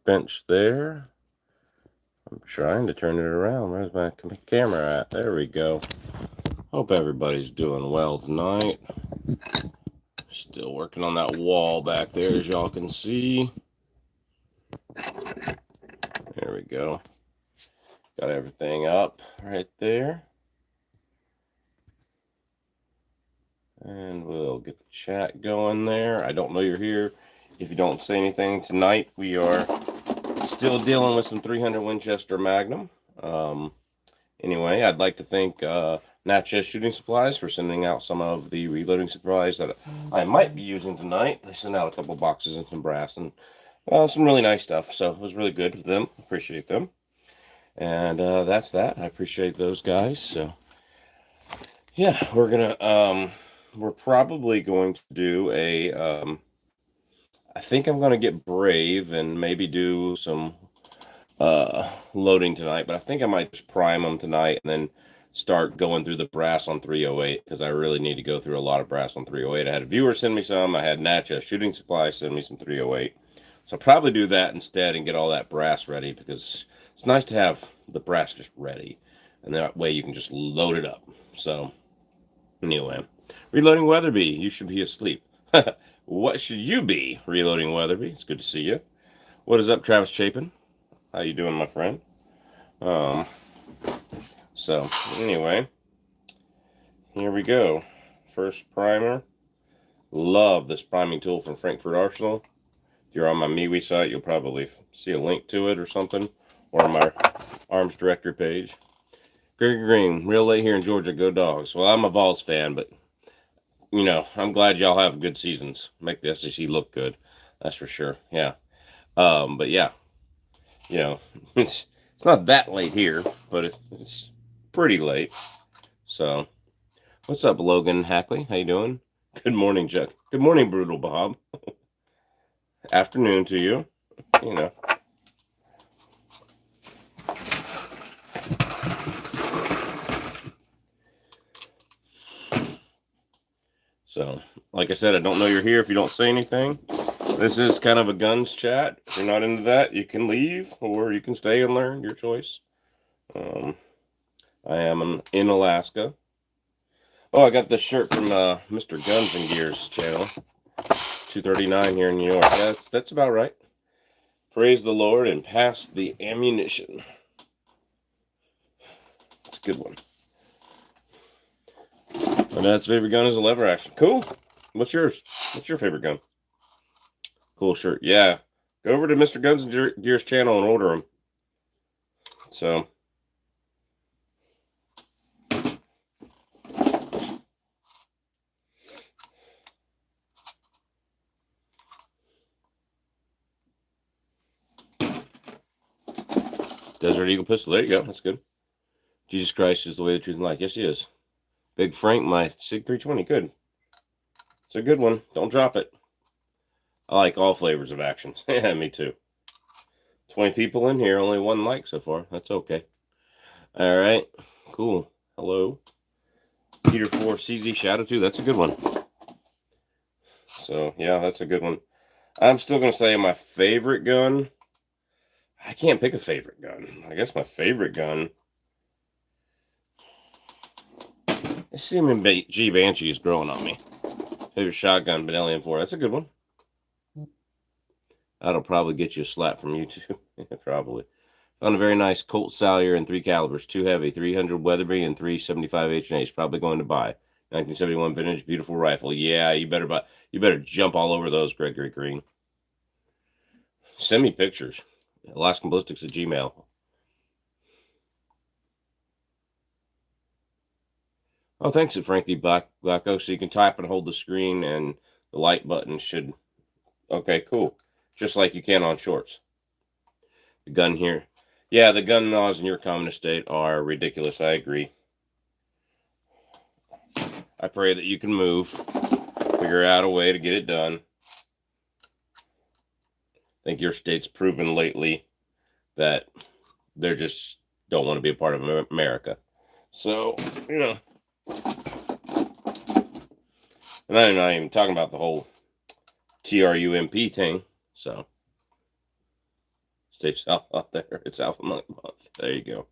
workbench there. I'm trying to turn it around. Where's my camera at? There we go. Hope everybody's doing well tonight. Still working on that wall back there, as y'all can see. There we go. Got everything up right there. And we'll get the chat going there. I don't know you're here. If you don't say anything tonight, we are still dealing with some 300 Winchester Magnum. Anyway, I'd like to thank Natchez Shooting Supplies for sending out some of the reloading supplies that I might be using tonight. They sent out a couple boxes and some brass and some really nice stuff. So it was really good with them. Appreciate them. And that's that. I appreciate those guys. So yeah, we're probably going to do a I think I'm going to get brave and maybe do some loading tonight, but I think I might just prime them tonight and then start going through the brass on 308 because I really need to go through a lot of brass on 308. I had a viewer send me some. I had Natchez Shooting Supply send me some 308. So I'll probably do that instead and get all that brass ready because it's nice to have the brass just ready. And that way you can just load it up. So anyway, reloading Weatherby. You should be asleep. What should you be, reloading Weatherby? It's good to see you. What is up, Travis Chapin? How you doing, my friend? So anyway, here we go. First primer. Love this priming tool from Frankfurt Arsenal. If you're on my MeWe site, you'll probably see a link to it or something, or on my Arms Director page. Gregory Green, real late here in Georgia. Go Dogs. Well, I'm a Vols fan, but you know, I'm glad y'all have good seasons. Make the SEC look good. That's for sure. Yeah. But yeah. You know, it's not that late here, but it's pretty late. So, what's up, Logan Hackley? How you doing? Good morning, Chuck. Good morning, Brutal Bob. Afternoon to you. You know. So, like I said, I don't know you're here if you don't say anything. This is kind of a guns chat. If you're not into that, you can leave or you can stay and learn. Your choice. I am in Alaska. Oh, I got this shirt from Mr. Guns and Gears channel. 239 here in New York. Yeah, that's about right. Praise the Lord and pass the ammunition. It's a good one. My dad's favorite gun is a lever action. Cool. What's yours? What's your favorite gun? Cool shirt. Yeah. Go over to Mr. Guns and Gears channel and order them. So. Desert Eagle pistol. There you go. That's good. Jesus Christ is the way, the truth, and life. Yes, he is. Big Frank, my SIG 320. Good. It's a good one. Don't drop it. I like all flavors of actions. Yeah, me too. 20 people in here. Only one like so far. That's okay. All right. Cool. Hello. Peter 4 CZ Shadow 2. That's a good one. So, yeah, that's a good one. I'm still going to say my favorite gun. I can't pick a favorite gun. I guess my favorite gun. This CMG Banshee is growing on me. Favorite shotgun, Benelli M4. That's a good one. That'll probably get you a slap from you too. Probably. Found a very nice Colt Salyer in 3 calibers. 2 heavy, 300 Weatherby and 375 H&H. Probably going to buy. 1971 vintage, beautiful rifle. Yeah, you better buy. You better jump all over those, Gregory Green. Send me pictures. Alaskan Ballistics at Gmail. Oh, thanks, Frankie Blacko. So you can type and hold the screen, and the light button should. Okay, cool. Just like you can on shorts. The gun here. Yeah, the gun laws in your communist state are ridiculous. I agree. I pray that you can move. Figure out a way to get it done. I think your state's proven lately that they just don't want to be a part of America. So, you know. And I'm not even talking about the whole TRUMP thing. So, Stay south out there. It's Alpha Month. There you go.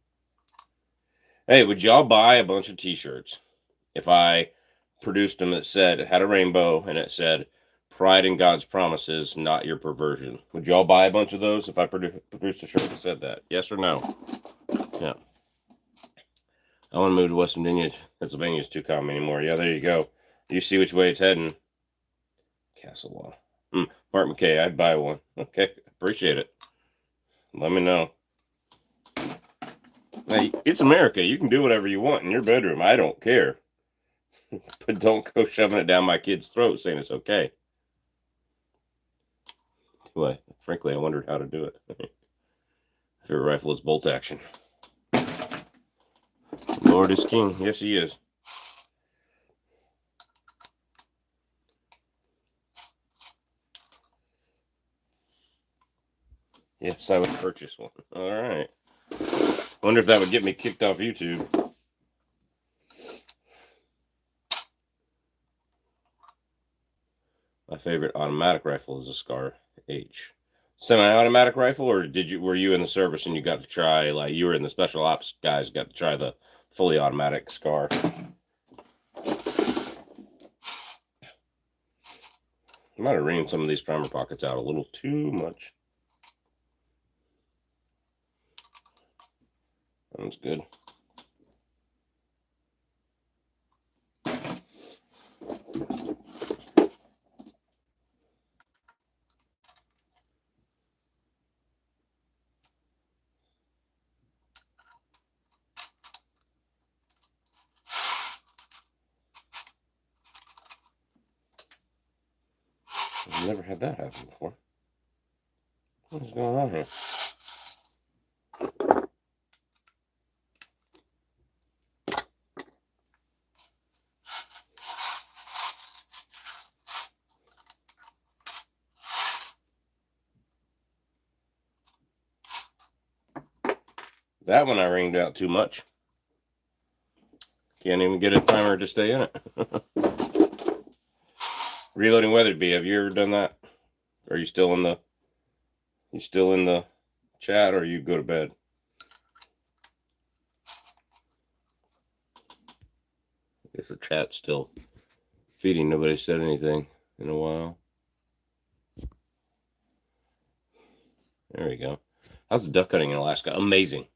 Hey, would y'all buy a bunch of t-shirts if I produced them that said, it had a rainbow and it said, "Pride in God's promises, not your perversion"? Would y'all buy a bunch of those if I produced a shirt that said that? Yes or no? Yeah. I want to move to West Virginia. Pennsylvania's too common anymore. Yeah, there you go. You see which way it's heading. Castle Law. Mark McKay, I'd buy one. Okay, appreciate it. Let me know. Hey, it's America. You can do whatever you want in your bedroom. I don't care. But don't go shoving it down my kid's throat saying it's okay. Frankly, I wondered how to do it. Favorite rifle is bolt action. Lord is king. Yes, he is. Yes, I would purchase one. All right. Wonder if that would get me kicked off YouTube. My favorite automatic rifle is a Scar H. Semi-automatic rifle, or were you in the service and you got to try, like you were in the special ops guys, got to try the fully automatic Scar? I might have reamed some of these primer pockets out a little too much. That one's good. I've never had that happen before. What is going on here? That one I ringed out too much. Can't even get a timer to stay in it. Reloading Weatherby, have you ever done that? Are you still in the chat, or you go to bed? I guess the chat's still feeding. Nobody said anything in a while. There we go. How's the duck hunting in Alaska? Amazing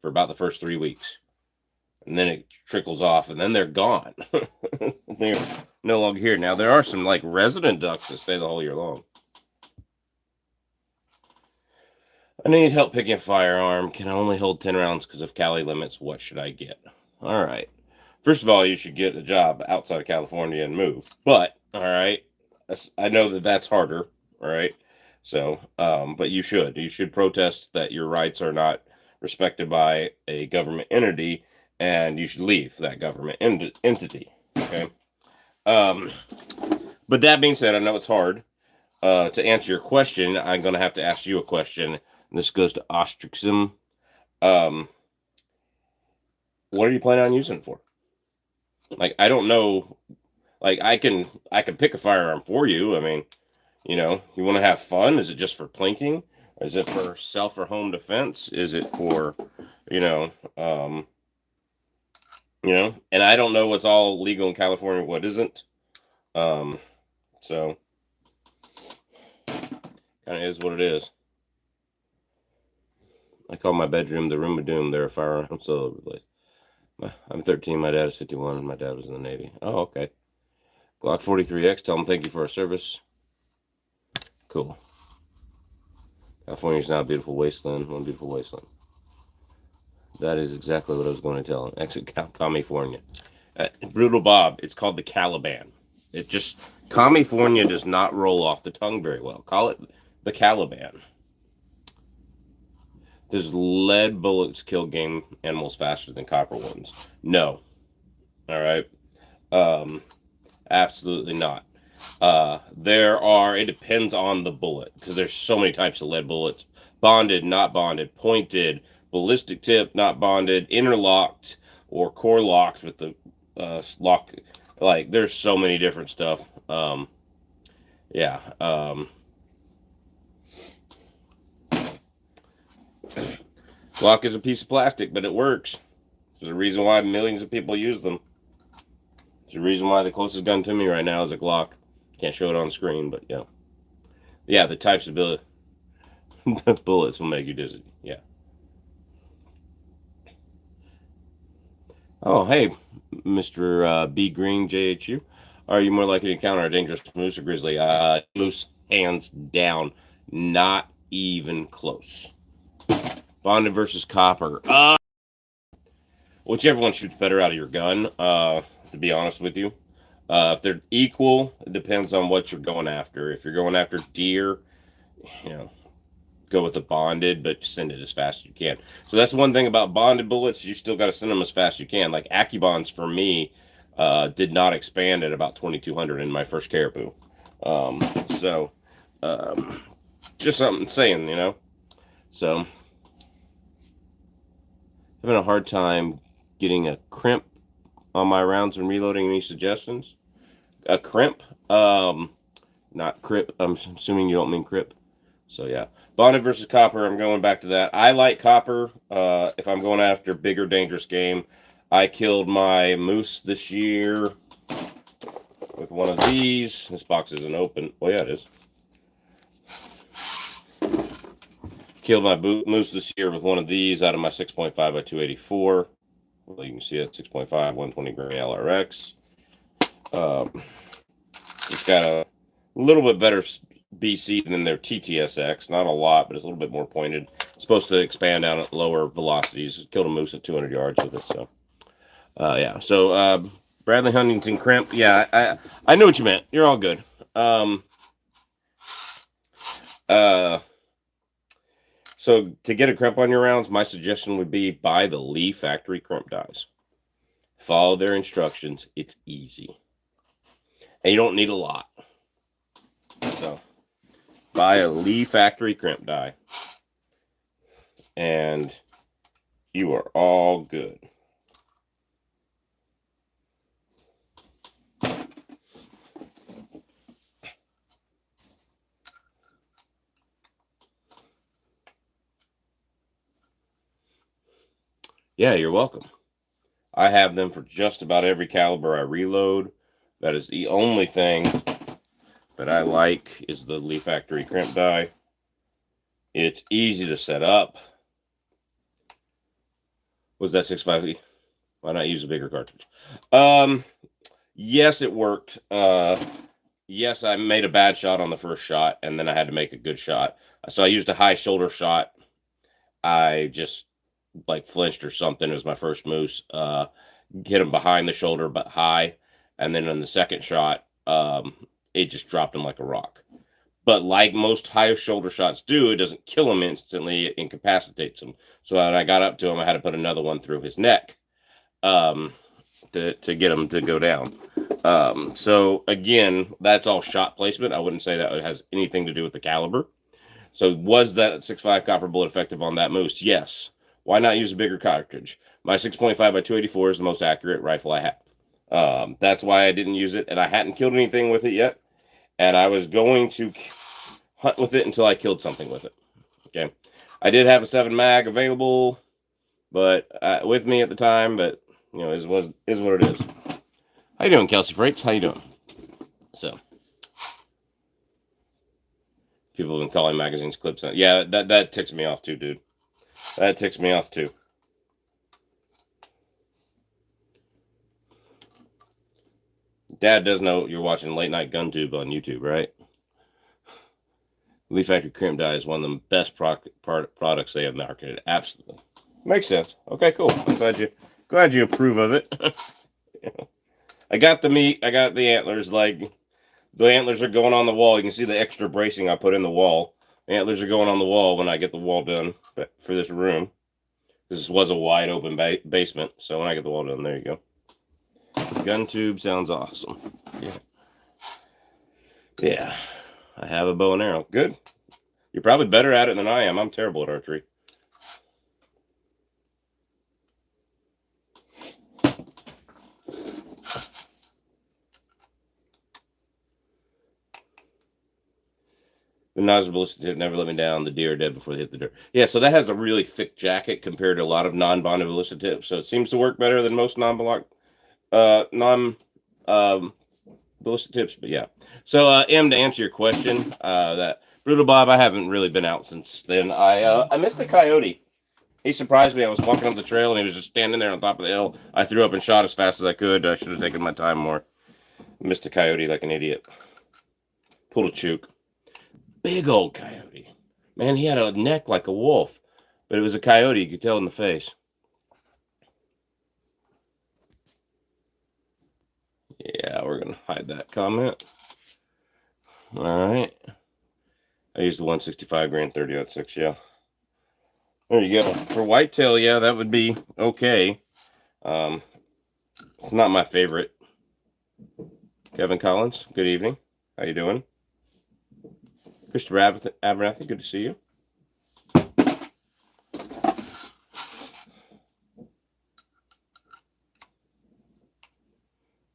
for about the first 3 weeks. And then it trickles off, and then they're gone. They're no longer here. Now, there are some, like, resident ducks that stay the whole year long. I need help picking a firearm. Can only hold 10 rounds because of Cali limits. What should I get? All right. First of all, you should get a job outside of California and move. But, all right, I know that that's harder, all right? So, but you should protest that your rights are not respected by a government entity, and you should leave that government entity, okay? But that being said, I know it's hard. To answer your question, I'm going to have to ask you a question. And this goes to Ostrixum. What are you planning on using it for? Like, I don't know. Like, I can pick a firearm for you. I mean, you know, you want to have fun? Is it just for plinking? Is it for self or home defense? Is it for, and I don't know what's all legal in California, what isn't. So kind of is what it is. I call my bedroom the room of doom. There are firearms all over the place. I'm 13. My dad is 51, and my dad was in the Navy. Oh, okay. Glock 43X. Tell them thank you for our service. Cool. California is now a beautiful wasteland. One beautiful wasteland. That is exactly what I was going to tell him. Exit California. Brutal Bob. It's called the Caliban. It just, California does not roll off the tongue very well. Call it the Caliban. Does lead bullets kill game animals faster than copper ones? No. All right. Absolutely not. It depends on the bullet, because there's so many types of lead bullets. Bonded, not bonded, pointed, ballistic tip, not bonded, interlocked, or core locked with the lock. Like, there's so many different stuff. Yeah. Glock is a piece of plastic, but it works. There's a reason why millions of people use them. There's a reason why the closest gun to me right now is a Glock. Can't show it on screen, but yeah. Yeah, the types of bullets will make you dizzy. Yeah. Oh, hey, Mr. B Green JHU. Are you more likely to encounter a dangerous moose or grizzly? Moose, hands down. Not even close. Bonded versus copper. Whichever one shoots better out of your gun, to be honest with you. If they're equal, it depends on what you're going after. If you're going after deer, you know, go with the bonded, but send it as fast as you can. So that's one thing about bonded bullets. You still got to send them as fast as you can. Like AccuBonds for me did not expand at about 2200 in my first caribou. So just something saying, you know. So having a hard time getting a crimp on my rounds when reloading. Any suggestions? A crimp? Not crip. I'm assuming you don't mean crip. So yeah. Bonded versus copper, I'm going back to that. I like copper if I'm going after bigger, dangerous game. I killed my moose this year with one of these. This box isn't open. Oh, yeah, it is. Killed my moose this year with one of these out of my 6.5 by 284. Well, you can see it, 6.5, 120 grain LRX. It's got a little bit better BC than their TTSX. Not a lot, but it's a little bit more pointed. It's supposed to expand down at lower velocities. Killed a moose at 200 yards with it. So, yeah. So, Bradley Huntington crimp. Yeah, I know what you meant. You're all good. So to get a crimp on your rounds, my suggestion would be buy the Lee factory crimp dies. Follow their instructions. It's easy. And you don't need a lot. So buy a Lee factory crimp die. And you are all good. Yeah, you're welcome. I have them for just about every caliber I reload. That is the only thing that I like is the Lee Factory crimp die. It's easy to set up. Was that 6.5? Why not use a bigger cartridge? Yes, it worked. Yes, I made a bad shot on the first shot, and then I had to make a good shot. So I used a high shoulder shot. I just like flinched or something. It was my first moose. Hit him behind the shoulder, but high. And then on the second shot, it just dropped him like a rock. But like most high shoulder shots do, it doesn't kill him instantly. It incapacitates him. So when I got up to him, I had to put another one through his neck to get him to go down. So again, that's all shot placement. I wouldn't say that it has anything to do with the caliber. So was that 6.5 copper bullet effective on that moose? Yes. Why not use a bigger cartridge? My 6.5 by 284 is the most accurate rifle I have. That's why I didn't use it, and I hadn't killed anything with it yet. And I was going to hunt with it until I killed something with it. Okay. I did have a 7 mag available, but with me at the time, but you know, is what it is. How you doing, Kelsey Freights? How you doing? So people have been calling magazines clips. Yeah, that ticks me off too, dude. That ticks me off too. Dad does know you're watching Late Night Gun Tube on YouTube, right? Lee Factory crimp die is one of the best products they have marketed. Absolutely. Makes sense. Okay, cool. I'm glad you approve of it. I got the meat. I got the antlers. Like, the antlers are going on the wall. You can see the extra bracing I put in the wall. The antlers are going on the wall when I get the wall done for this room. This was a wide open basement. So when I get the wall done, there you go. Gun tube sounds awesome. Yeah. Yeah. I have a bow and arrow. Good. You're probably better at it than I am. I'm terrible at archery. The nozzle ballistic tip never let me down. The deer are dead before they hit the dirt. Yeah, so that has a really thick jacket compared to a lot of non-bonded ballistic tips. So it seems to work better than most ballistic tips. But yeah. So M, to answer your question, that Brutal Bob, I haven't really been out since then. I missed a coyote. He surprised me. I was walking up the trail and he was just standing there on top of the hill. I threw up and shot as fast as I could. I should have taken my time more. Missed a coyote like an idiot. Pulled a chook. Big old coyote. Man, he had a neck like a wolf. But it was a coyote. You could tell in the face. Yeah, we're going to hide that comment. All right. I used the 165 grain 30-06, yeah. There you go. For whitetail, yeah, that would be okay. It's not my favorite. Kevin Collins, good evening. How you doing? Christopher Abernathy, good to see you.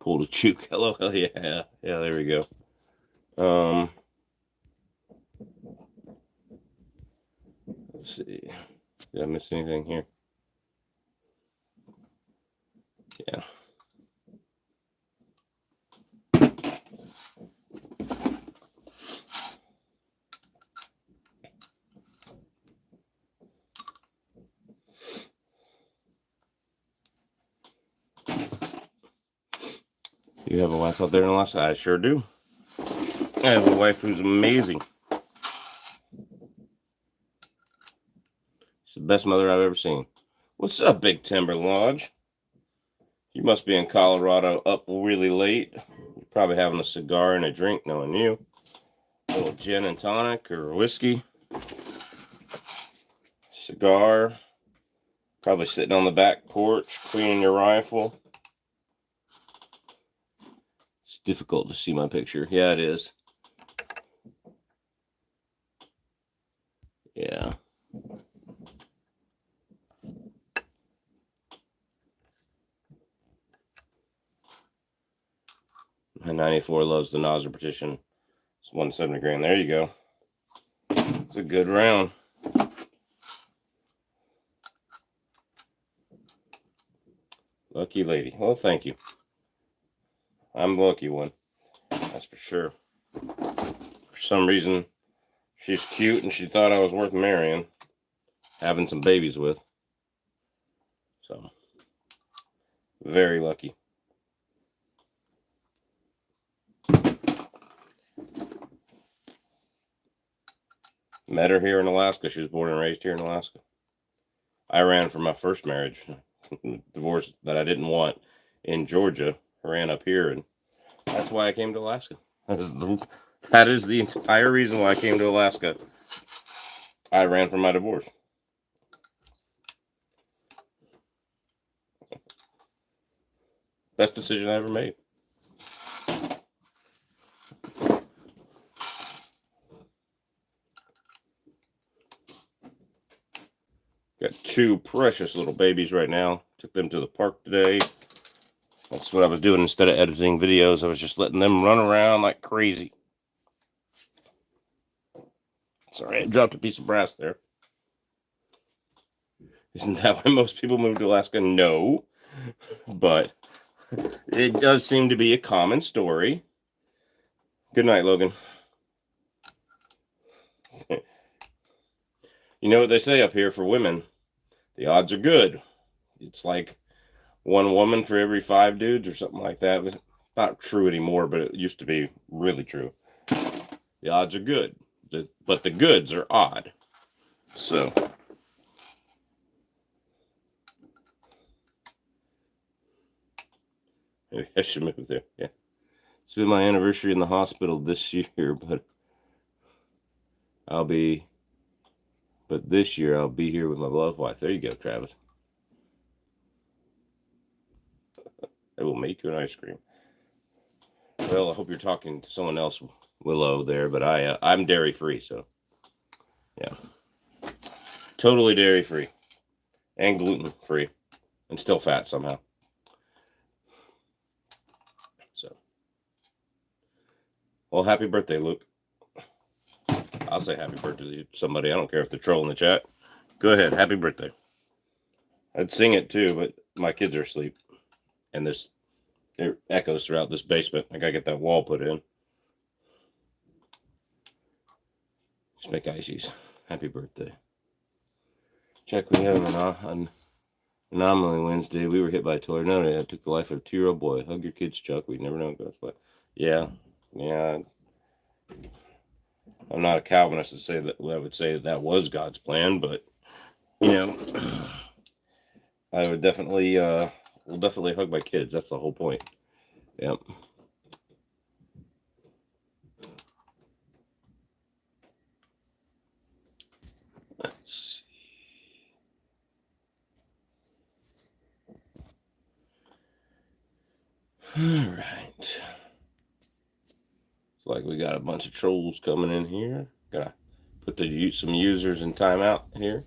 Pulled a chook. Hello, hell yeah. Yeah, there we go. Let's see. Did I miss anything here? Yeah. You have a wife out there in Alaska? I sure do. I have a wife who's amazing. She's the best mother I've ever seen. What's up, Big Timber Lodge? You must be in Colorado up really late. You're probably having a cigar and a drink, knowing you. A little gin and tonic or whiskey. Cigar. Probably sitting on the back porch, cleaning your rifle. It's difficult to see my picture. Yeah, it is. Yeah. My 94 loves the nozzle partition. It's 170 grain. There you go. It's a good round. Lucky lady. Well, thank you. I'm the lucky one. That's for sure. For some reason, she's cute and she thought I was worth marrying. Having some babies with. So, very lucky. Met her here in Alaska. She was born and raised here in Alaska. I ran from my first marriage. Divorce that I didn't want in Georgia. I ran up here, and that's why I came to Alaska. That is the entire reason why I came to Alaska. I ran from my divorce. Best decision I ever made. Got two precious little babies right now. Took them to the park today. That's what I was doing instead of editing videos. I was just letting them run around like crazy. Sorry, I dropped a piece of brass there. Isn't that why most people move to Alaska? No. But it does seem to be a common story. Good night, Logan. You know what they say up here for women? The odds are good. It's like one woman for every 5 dudes or something like that. It's not true anymore, but it used to be really true. The odds are good, but the goods are odd. So, maybe I should move there. Yeah. It's been my anniversary in the hospital this year, but this year I'll be here with my beloved wife. There you go, Travis. I will make you an ice cream. Well, I hope you're talking to someone else, Willow, there, but I'm dairy free, so yeah, totally dairy free and gluten free, and still fat somehow. So, well, happy birthday, Luke. I'll say happy birthday to somebody. I don't care if they're trolling the chat. Go ahead. Happy birthday. I'd sing it too, but my kids are asleep. And there echoes throughout this basement. I gotta get that wall put in. Just make ices. Happy birthday. Check, we have an anomaly Wednesday. We were hit by a tornado that took the life of a 2-year-old boy. Hug your kids, Chuck. We'd never know God's plan. Yeah. I'm not a Calvinist to say that. I would say that was God's plan, but I would definitely will definitely hug my kids. That's the whole point. Yep. Let's see. All right. Like we got a bunch of trolls coming in here. Gotta put some users in timeout here.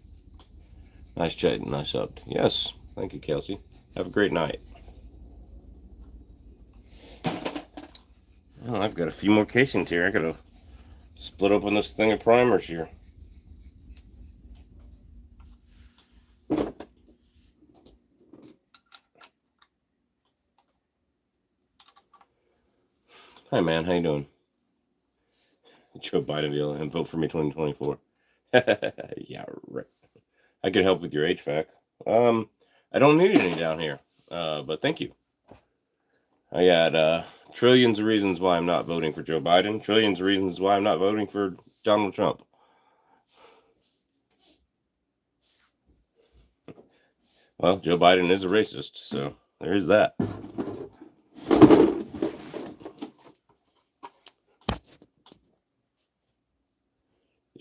Nice chat, nice up. Yes, thank you, Kelty. Have a great night. Oh, I've got a few more casings here. I gotta split open this thing of primers here. Hi, man. How you doing? Joe Biden deal and vote for me 2024. Yeah, right. I could help with your HVAC. I don't need any down here, but thank you. I got trillions of reasons why I'm not voting for Joe Biden. Trillions of reasons why I'm not voting for Donald Trump. Well, Joe Biden is a racist, so there is that.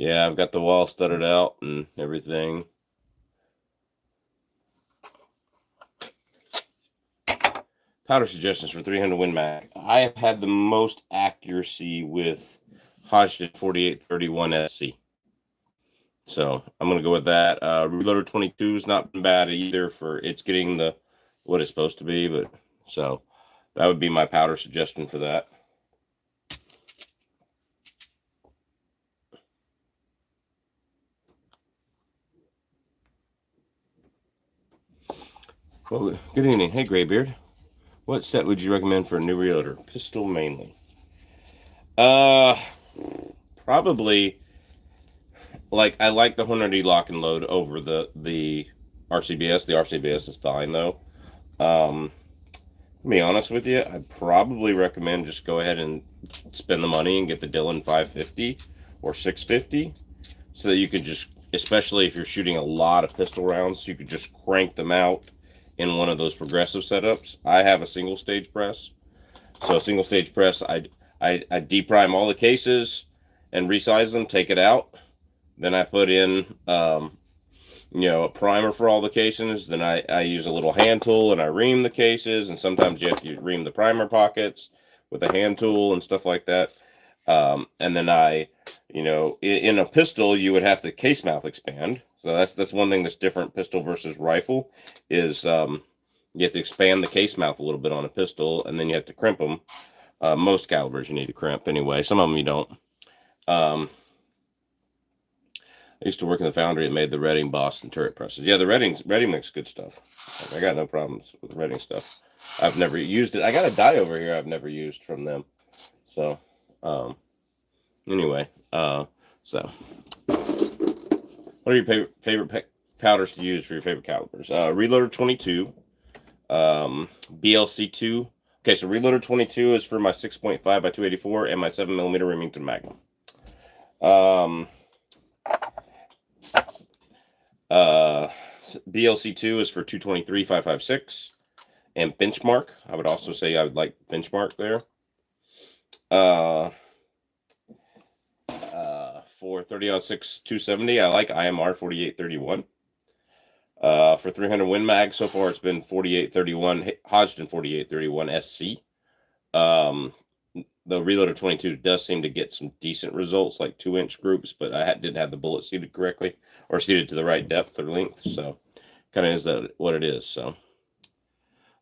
Yeah, I've got the wall studded out and everything. Powder suggestions for 300 Win Mag. I have had the most accuracy with Hodgdon 4831 SC. So I'm going to go with that. Reloader 22 is not been bad either for it's getting what it's supposed to be. But so that would be my powder suggestion for that. Well, good evening. Hey, Graybeard. What set would you recommend for a new reloader? Pistol mainly. Probably. Like I like the 100 lock and load over the RCBS. The RCBS is fine though. To be honest with you, I'd probably recommend just go ahead and spend the money and get the Dillon 550 or 650, so that you could just, especially if you're shooting a lot of pistol rounds, you could just crank them out in one of those progressive setups. I have a single stage press, so a single stage press, I deprime all the cases and resize them, take it out. Then I put in, a primer for all the cases. Then I use a little hand tool and I ream the cases. And sometimes you have to ream the primer pockets with a hand tool and stuff like that. And then in a pistol, you would have the case mouth expand. So that's one thing that's different, pistol versus rifle, is you have to expand the case mouth a little bit on a pistol, and then you have to crimp them. Most calibers you need to crimp anyway. Some of them you don't. I used to work in the foundry that made the Redding Boston turret presses. Yeah, the Redding makes good stuff. I got no problems with Redding stuff. I've never used it. I got a die over here I've never used from them. So, anyway, so what are your favorite powders to use for your favorite calibers? Reloader 22, BLC 2. Okay, so Reloader 22 is for my 6.5 by 284 and my 7mm Remington Magnum. BLC 2 is for 223 5.56, and Benchmark. I would also say I would like Benchmark there. For 30-06 270, I like IMR 4831. For 300 Win Mag, so far it's been 4831, Hodgdon 4831 SC. The Reloader 22 does seem to get some decent results, like 2-inch groups, but I didn't have the bullet seated correctly or seated to the right depth or length. So kind of is that what it is. So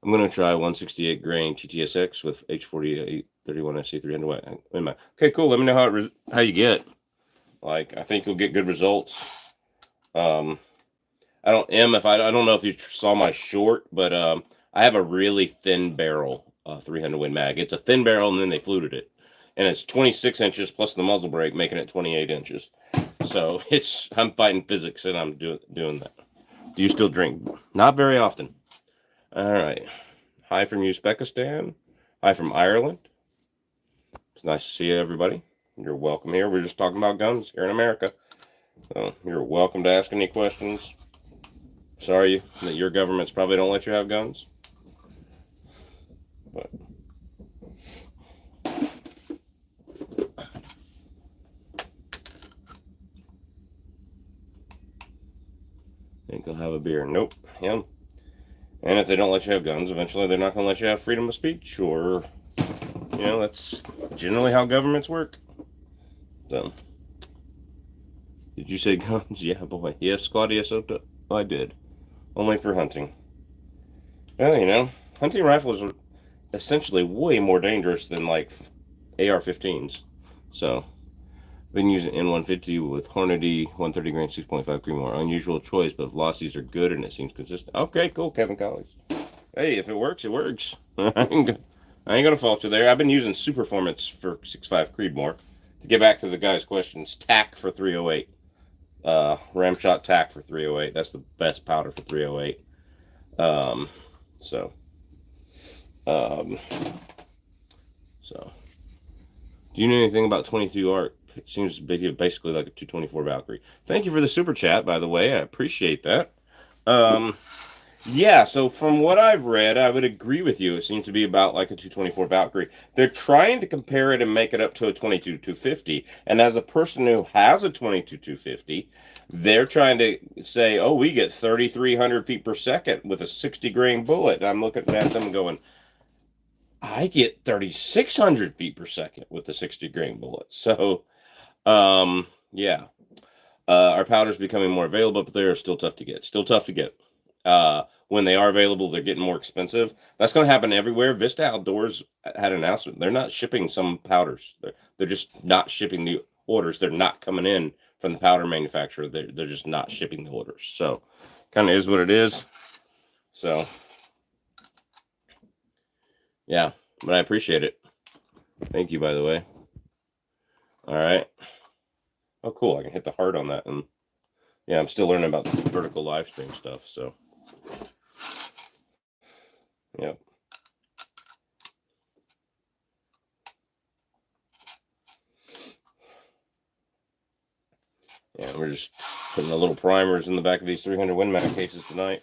I'm going to try 168 grain TTSX with H4831 SC 300 Win Mag. Okay, cool. Let me know how you get. Like, I think you'll get good results. I don't know if you saw my short, but I have a really thin barrel 300 Win mag. It's a thin barrel, and then they fluted it, and it's 26 inches plus the muzzle brake, making it 28 inches. So I'm fighting physics, and I'm doing that. Do you still drink? Not very often. All right. Hi from Uzbekistan. Hi from Ireland. It's nice to see you, everybody. You're welcome here. We're just talking about guns here in America. So you're welcome to ask any questions. Sorry that your governments probably don't let you have guns. But think I'll have a beer. Nope. Yeah. And if they don't let you have guns, eventually they're not going to let you have freedom of speech, or, that's generally how governments work. So, did you say guns? Yeah, boy. Yes, Claudia Soto. I did. Only for hunting. Well, hunting rifles are essentially way more dangerous than, like, AR-15s. So, I've been using N150 with Hornady 130 grain 6.5 Creedmoor. Unusual choice, but velocities are good and it seems consistent. Okay, cool, Kevin Collins. Hey, if it works, it works. I ain't gonna fault you there. I've been using Superformance for 6.5 Creedmoor. To get back to the guy's questions, TAC for 308. Ramshot TAC for 308. That's the best powder for 308. So, do you know anything about 22 ARC? It seems basically like a 224 Valkyrie. Thank you for the super chat, by the way. I appreciate that. Yeah, so from what I've read, I would agree with you. It seems to be about like a 224 Valkyrie. They're trying to compare it and make it up to a 22 250. And as a person who has a 22 250, they're trying to say, oh, we get 3,300 feet per second with a 60 grain bullet. And I'm looking at them going, I get 3,600 feet per second with a 60 grain bullet. So, yeah. Our powder's becoming more available, but they're still tough to get. Still tough to get. When they are available, they're getting more expensive. That's going to happen everywhere. Vista Outdoors had an announcement. They're not shipping some powders. They're just not shipping the orders. They're not coming in from the powder manufacturer. They're just not shipping the orders. So, kind of is what it is. So, yeah, but I appreciate it. Thank you, by the way. All right. Oh, cool. I can hit the heart on that. And yeah, I'm still learning about this vertical live stream stuff. So, yeah. Yeah, we're just putting the little primers in the back of these 300 Win Mag cases tonight.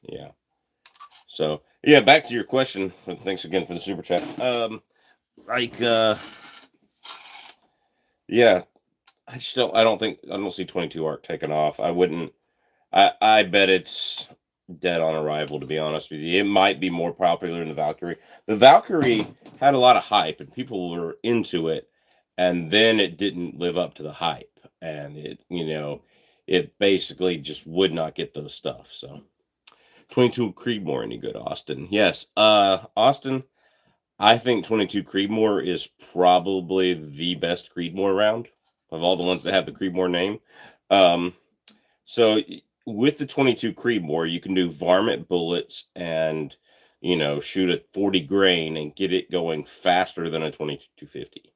Yeah. So, yeah, back to your question. Thanks again for the super chat. Yeah, I don't see 22 ARC taking off. I bet it's dead on arrival, to be honest with you. It might be more popular than the Valkyrie. The Valkyrie had a lot of hype and people were into it, and then it didn't live up to the hype, and it basically just would not get those stuff. So 22 Creedmoor any good, Austin? Yes. Austin, I think 22 Creedmoor is probably the best Creedmoor round of all the ones that have the Creedmoor name. So with the 22 Creedmoor, you can do varmint bullets and, shoot at 40 grain and get it going faster than a 22 250.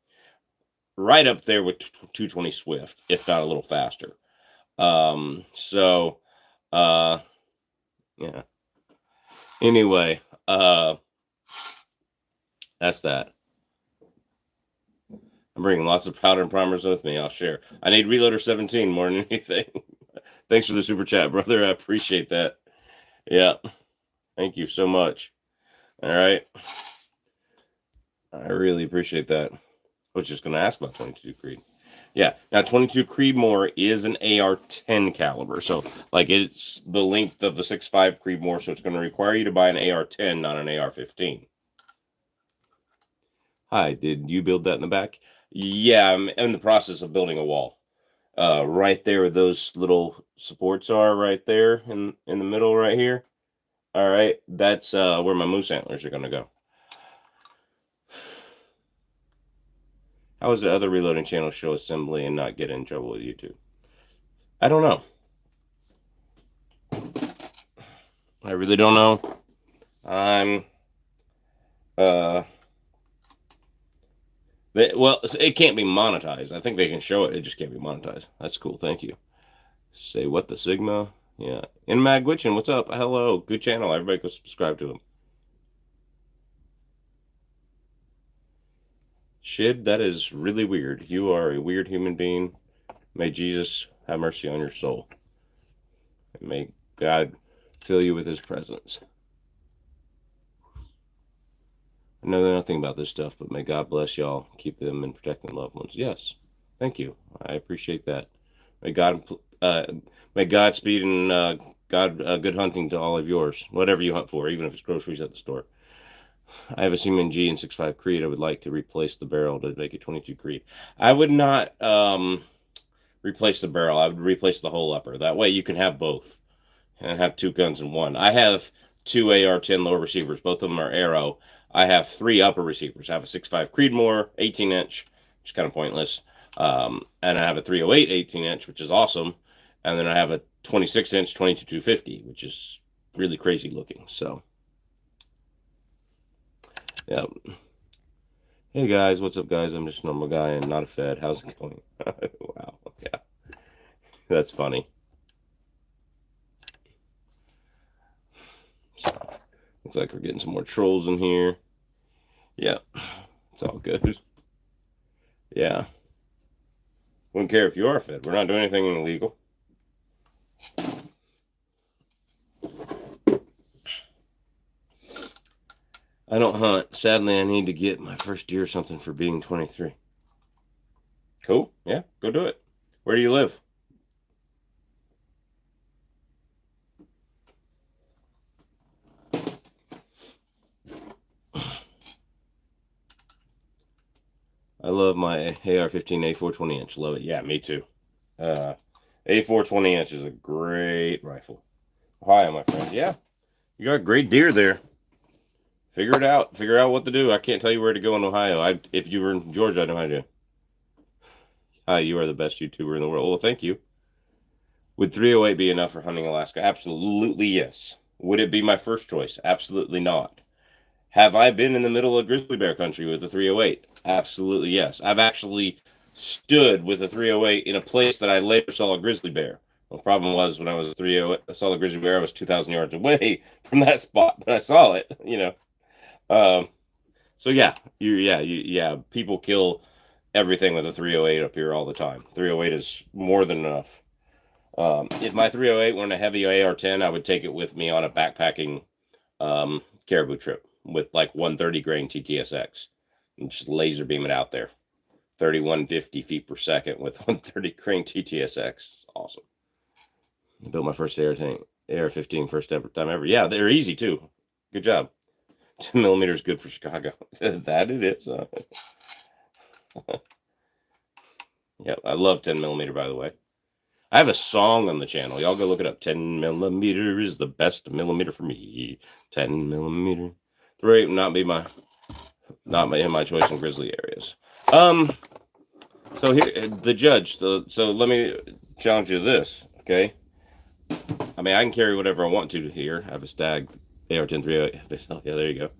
Right up there with 220 Swift, if not a little faster. Yeah. Anyway, that's that. I'm bringing lots of powder and primers with me. I'll share. I need Reloader 17 more than anything. Thanks for the super chat, brother. I appreciate that. Yeah. Thank you so much. All right. I really appreciate that. I was just going to ask about 22 Creed. Yeah. Now, 22 Creedmoor is an AR-10 caliber. So, it's the length of the 6.5 Creedmoor. So, it's going to require you to buy an AR-10, not an AR-15. Hi, did you build that in the back? Yeah, I'm in the process of building a wall. Right there where those little supports are, right there in the middle right here. All right, that's where my moose antlers are going to go. How is the other reloading channel show assembly and not get in trouble with YouTube? I don't know. I really don't know. I'm well, it can't be monetized. I think they can show it. It just can't be monetized. That's cool. Thank you. Say what the Sigma? Yeah. Magwitchin, what's up? Hello. Good channel. Everybody go subscribe to him. Shid, that is really weird. You are a weird human being. May Jesus have mercy on your soul. And may God fill you with his presence. I know nothing about this stuff, but may God bless y'all. Keep them and protect their loved ones. Yes. Thank you. I appreciate that. May Godspeed and good hunting to all of yours. Whatever you hunt for, even if it's groceries at the store. I have a Seaman G and 6.5 Creed. I would like to replace the barrel to make it 22 Creed. I would not replace the barrel. I would replace the whole upper. That way you can have both and have two guns in one. I have two AR-10 lower receivers. Both of them are Arrow. I have three upper receivers. I have a 6.5 Creedmoor 18-inch, which is kind of pointless. And I have a 308 18-inch, which is awesome. And then I have a 26-inch 22-250, which is really crazy looking. So, yeah. Hey guys, what's up, guys? I'm just a normal guy and not a Fed. How's it going? Wow, yeah, that's funny. So, looks like we're getting some more trolls in here. Yeah, it's all good. Yeah, wouldn't care if you are Fed. We're not doing anything illegal. I don't hunt. Sadly, I need to get my first deer or something for being 23. Cool. Yeah, go do it. Where do you live? I love my AR-15 A4 20-inch. Love it. Yeah, me too. A4 20-inch is a great rifle. Hi, my friend. Yeah, you got great deer there. Figure it out. Figure out what to do. I can't tell you where to go in Ohio. If you were in Georgia, I know how to do. Hi, you are the best YouTuber in the world. Well, thank you. Would 308 be enough for hunting Alaska? Absolutely yes. Would it be my first choice? Absolutely not. Have I been in the middle of grizzly bear country with a 308? Absolutely yes. I've actually stood with a 308 in a place that I later saw a grizzly bear. The problem was when I was a 308, I saw the grizzly bear. I was 2,000 yards away from that spot, but I saw it. So yeah, people kill everything with a 308 up here all the time. 308 is more than enough. If my 308 were in a heavy AR-10, I would take it with me on a backpacking caribou trip with like 130 grain TTSX and just laser beam it out there. 3150 feet per second with 130 grain TTSX. Awesome. I built my first AR-15 first ever time ever. Yeah, they're easy too. Good job. 10 millimeters good for Chicago. That it is. Yeah, I love 10 millimeter, by the way. I have a song on the channel. Y'all go look it up. 10 millimeter is the best millimeter for me. 10 millimeter. 3 would not be my choice in grizzly areas. So here, the judge. So let me challenge you to this, okay? I mean, I can carry whatever I want to here. I have a Stag AR-10 308. Oh, yeah, there you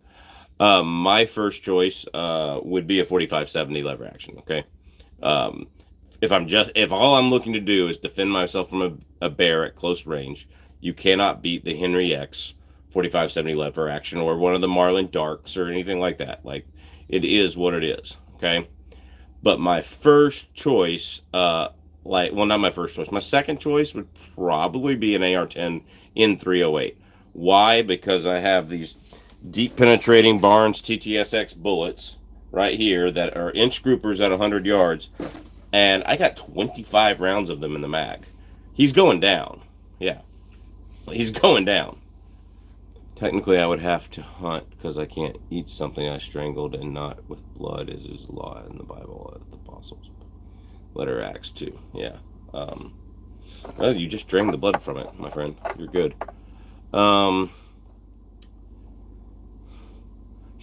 go. My first choice would be a 4570 lever action, okay? If all I'm looking to do is defend myself from a bear at close range, you cannot beat the Henry X 4570 lever action or one of the Marlin Darks or anything like that. Like, it is what it is, okay? But my first choice, not my first choice. My second choice would probably be an AR-10 in 308. Why? Because I have these deep penetrating Barnes TTSX bullets right here that are inch groupers at 100 yards. And I got 25 rounds of them in the mag. He's going down. Yeah. He's going down. Technically, I would have to hunt because I can't eat something I strangled and not with blood, as is law in the Bible of the apostles. Letter Acts 2. Yeah. Well, you just drained the blood from it, my friend. You're good.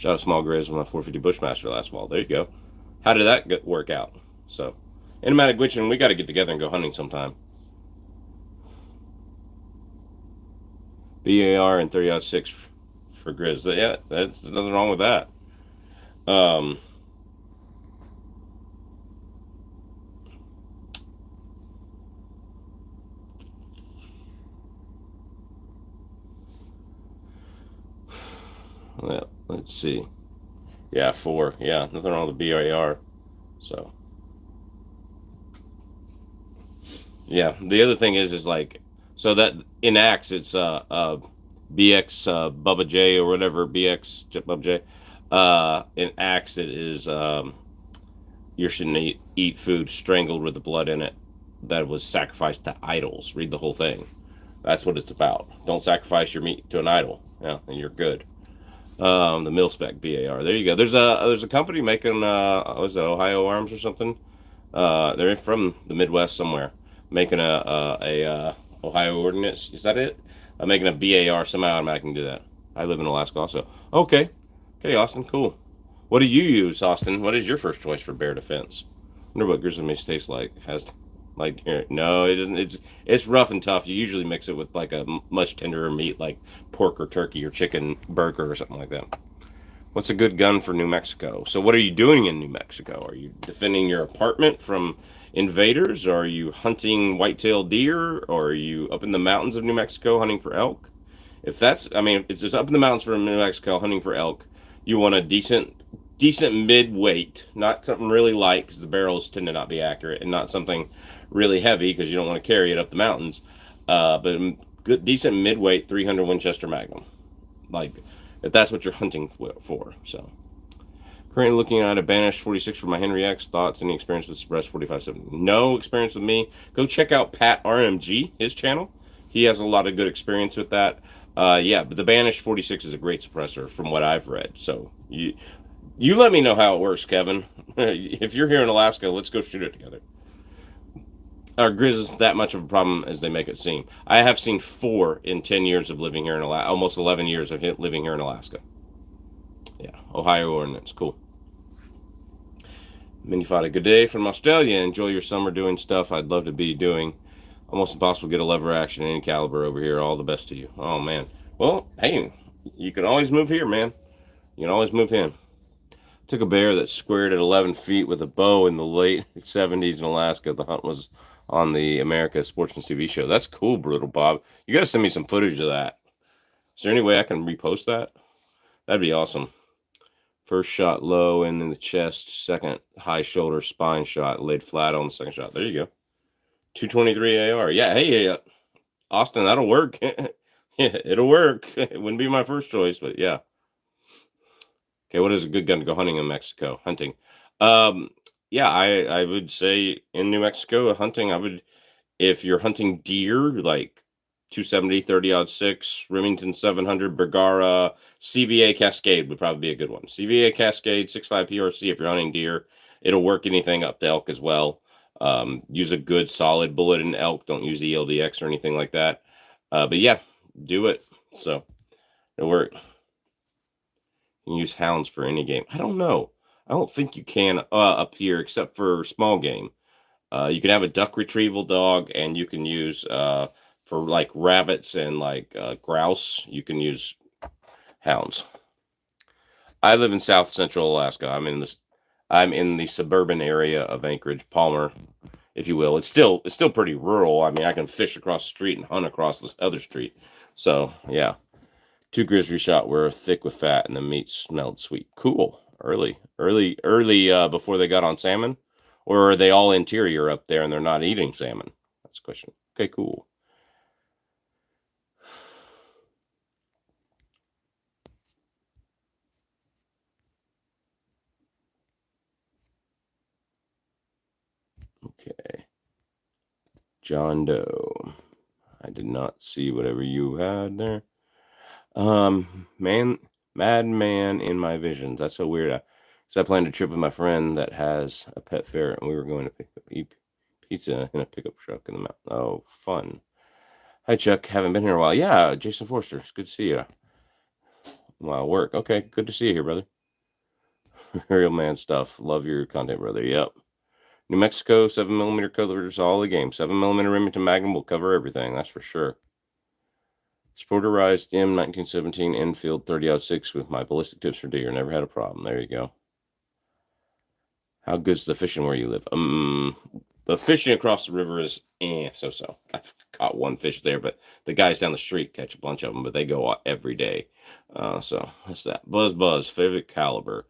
Shot a small grizz with my 450 Bushmaster last fall. There you go. How did that work out? So, Enigmatic Witching, we got to get together and go hunting sometime. BAR and 30-06 for grizz. Yeah, that's nothing wrong with that. Well, let's see. Yeah, 4. Yeah, nothing wrong with the BAR. So, yeah. The other thing is like, so that in Axe it's BX Bubba J or whatever, BX Bubba J. In Axe it is you shouldn't eat food strangled with the blood in it that was sacrificed to idols. Read the whole thing. That's what it's about. Don't sacrifice your meat to an idol. Yeah, and you're good. The mil-spec BAR. There you go. There's a company making was it Ohio Arms or something? They're from the Midwest somewhere, making a Ohio Ordnance. Is that it? Making a BAR semi-automatic can do that. I live in Alaska also. Okay, okay, Austin, cool. What do you use, Austin? What is your first choice for bear defense? I wonder what grizzly meat tastes like. Has like here? No, it doesn't. It's rough and tough. You usually mix it with like a much tenderer meat, like pork or turkey or chicken burger or something like that. What's a good gun for New Mexico? So, what are you doing in New Mexico? Are you defending your apartment from invaders? Or are you hunting white-tailed deer? Or are you up in the mountains of New Mexico hunting for elk? If that's, I mean, if it's just up in the mountains from New Mexico hunting for elk, you want a decent mid-weight, not something really light because the barrels tend to not be accurate, and not something really heavy because you don't want to carry it up the mountains. But a good, decent mid-weight 300 Winchester Magnum, like if that's what you're hunting for. So currently looking at a Banished 46 for my Henry X. Thoughts? Any experience with Suppress 4570? No experience with me. Go check out Pat RMG, his channel. He has a lot of good experience with that. Yeah, but the Banished 46 is a great suppressor from what I've read. So you let me know how it works, Kevin. If you're here in Alaska, let's go shoot it together. Our grizz is that much of a problem as they make it seem. I have seen 4 in 10 years of living here in Alaska, almost 11 years of living here in Alaska. Yeah, Ohio Ordnance, cool. Minifada, good day from Australia. Enjoy your summer doing stuff I'd love to be doing. Almost impossible to get a lever action any caliber over here. All the best to you. Oh, man. Well, hey, you can always move here, man. You can always move in. Took a bear that squared at 11 feet with a bow in the late 70s in Alaska. The hunt was on the America Sportsman TV show. That's cool, Brutal Bob. You got to send me some footage of that. Is there any way I can repost that? That'd be awesome. First shot low and in the chest. Second high shoulder spine shot. Laid flat on the second shot. There you go. 223 AR. Yeah, hey, Austin, that'll work. Yeah, it'll work. It wouldn't be my first choice, but yeah. Okay, what is a good gun to go hunting in Mexico? Hunting. Yeah, I would say in New Mexico, hunting, I would, if you're hunting deer, like 270, 30-06, Remington 700, Bergara, CVA Cascade would probably be a good one. CVA Cascade, 6.5 PRC if you're hunting deer. It'll work anything up to elk as well. Use a good solid bullet in elk. Don't use ELDX or anything like that. But yeah, do it. So it'll work. You can use hounds for any game. I don't know. I don't think you can up here except for small game. You can have a duck retrieval dog, and you can use for like rabbits and like grouse. You can use hounds. I live in South Central Alaska. I'm in the suburban area of Anchorage, Palmer, if you will. It's still pretty rural. I mean, I can fish across the street and hunt across this other street. So yeah. 2 grizzly shot were thick with fat and the meat smelled sweet. Cool. Early, before they got on salmon? Or are they all interior up there and they're not eating salmon? That's a question. Okay, cool. Okay. John Doe. I did not see whatever you had there. Madman in my visions. That's so weird. So I planned a trip with my friend that has a pet ferret, and we were going to eat pizza in a pickup truck in the mountain. Oh, fun. Hi, Chuck. Haven't been here in a while. Yeah, Jason Forster. It's good to see you. Wow, work. Okay, good to see you here, brother. Real man stuff. Love your content, brother. Yep. New Mexico, 7mm colors, all the game. 7mm Remington Magnum will cover everything, that's for sure. Sporterized M 1917 Enfield 30-06 with my ballistic tips for deer. Never had a problem. There you go. How good's the fishing where you live? The fishing across the river is so-so. I've caught one fish there, but the guys down the street catch a bunch of them, but they go out every day. So that's that. Buzz, favorite caliber.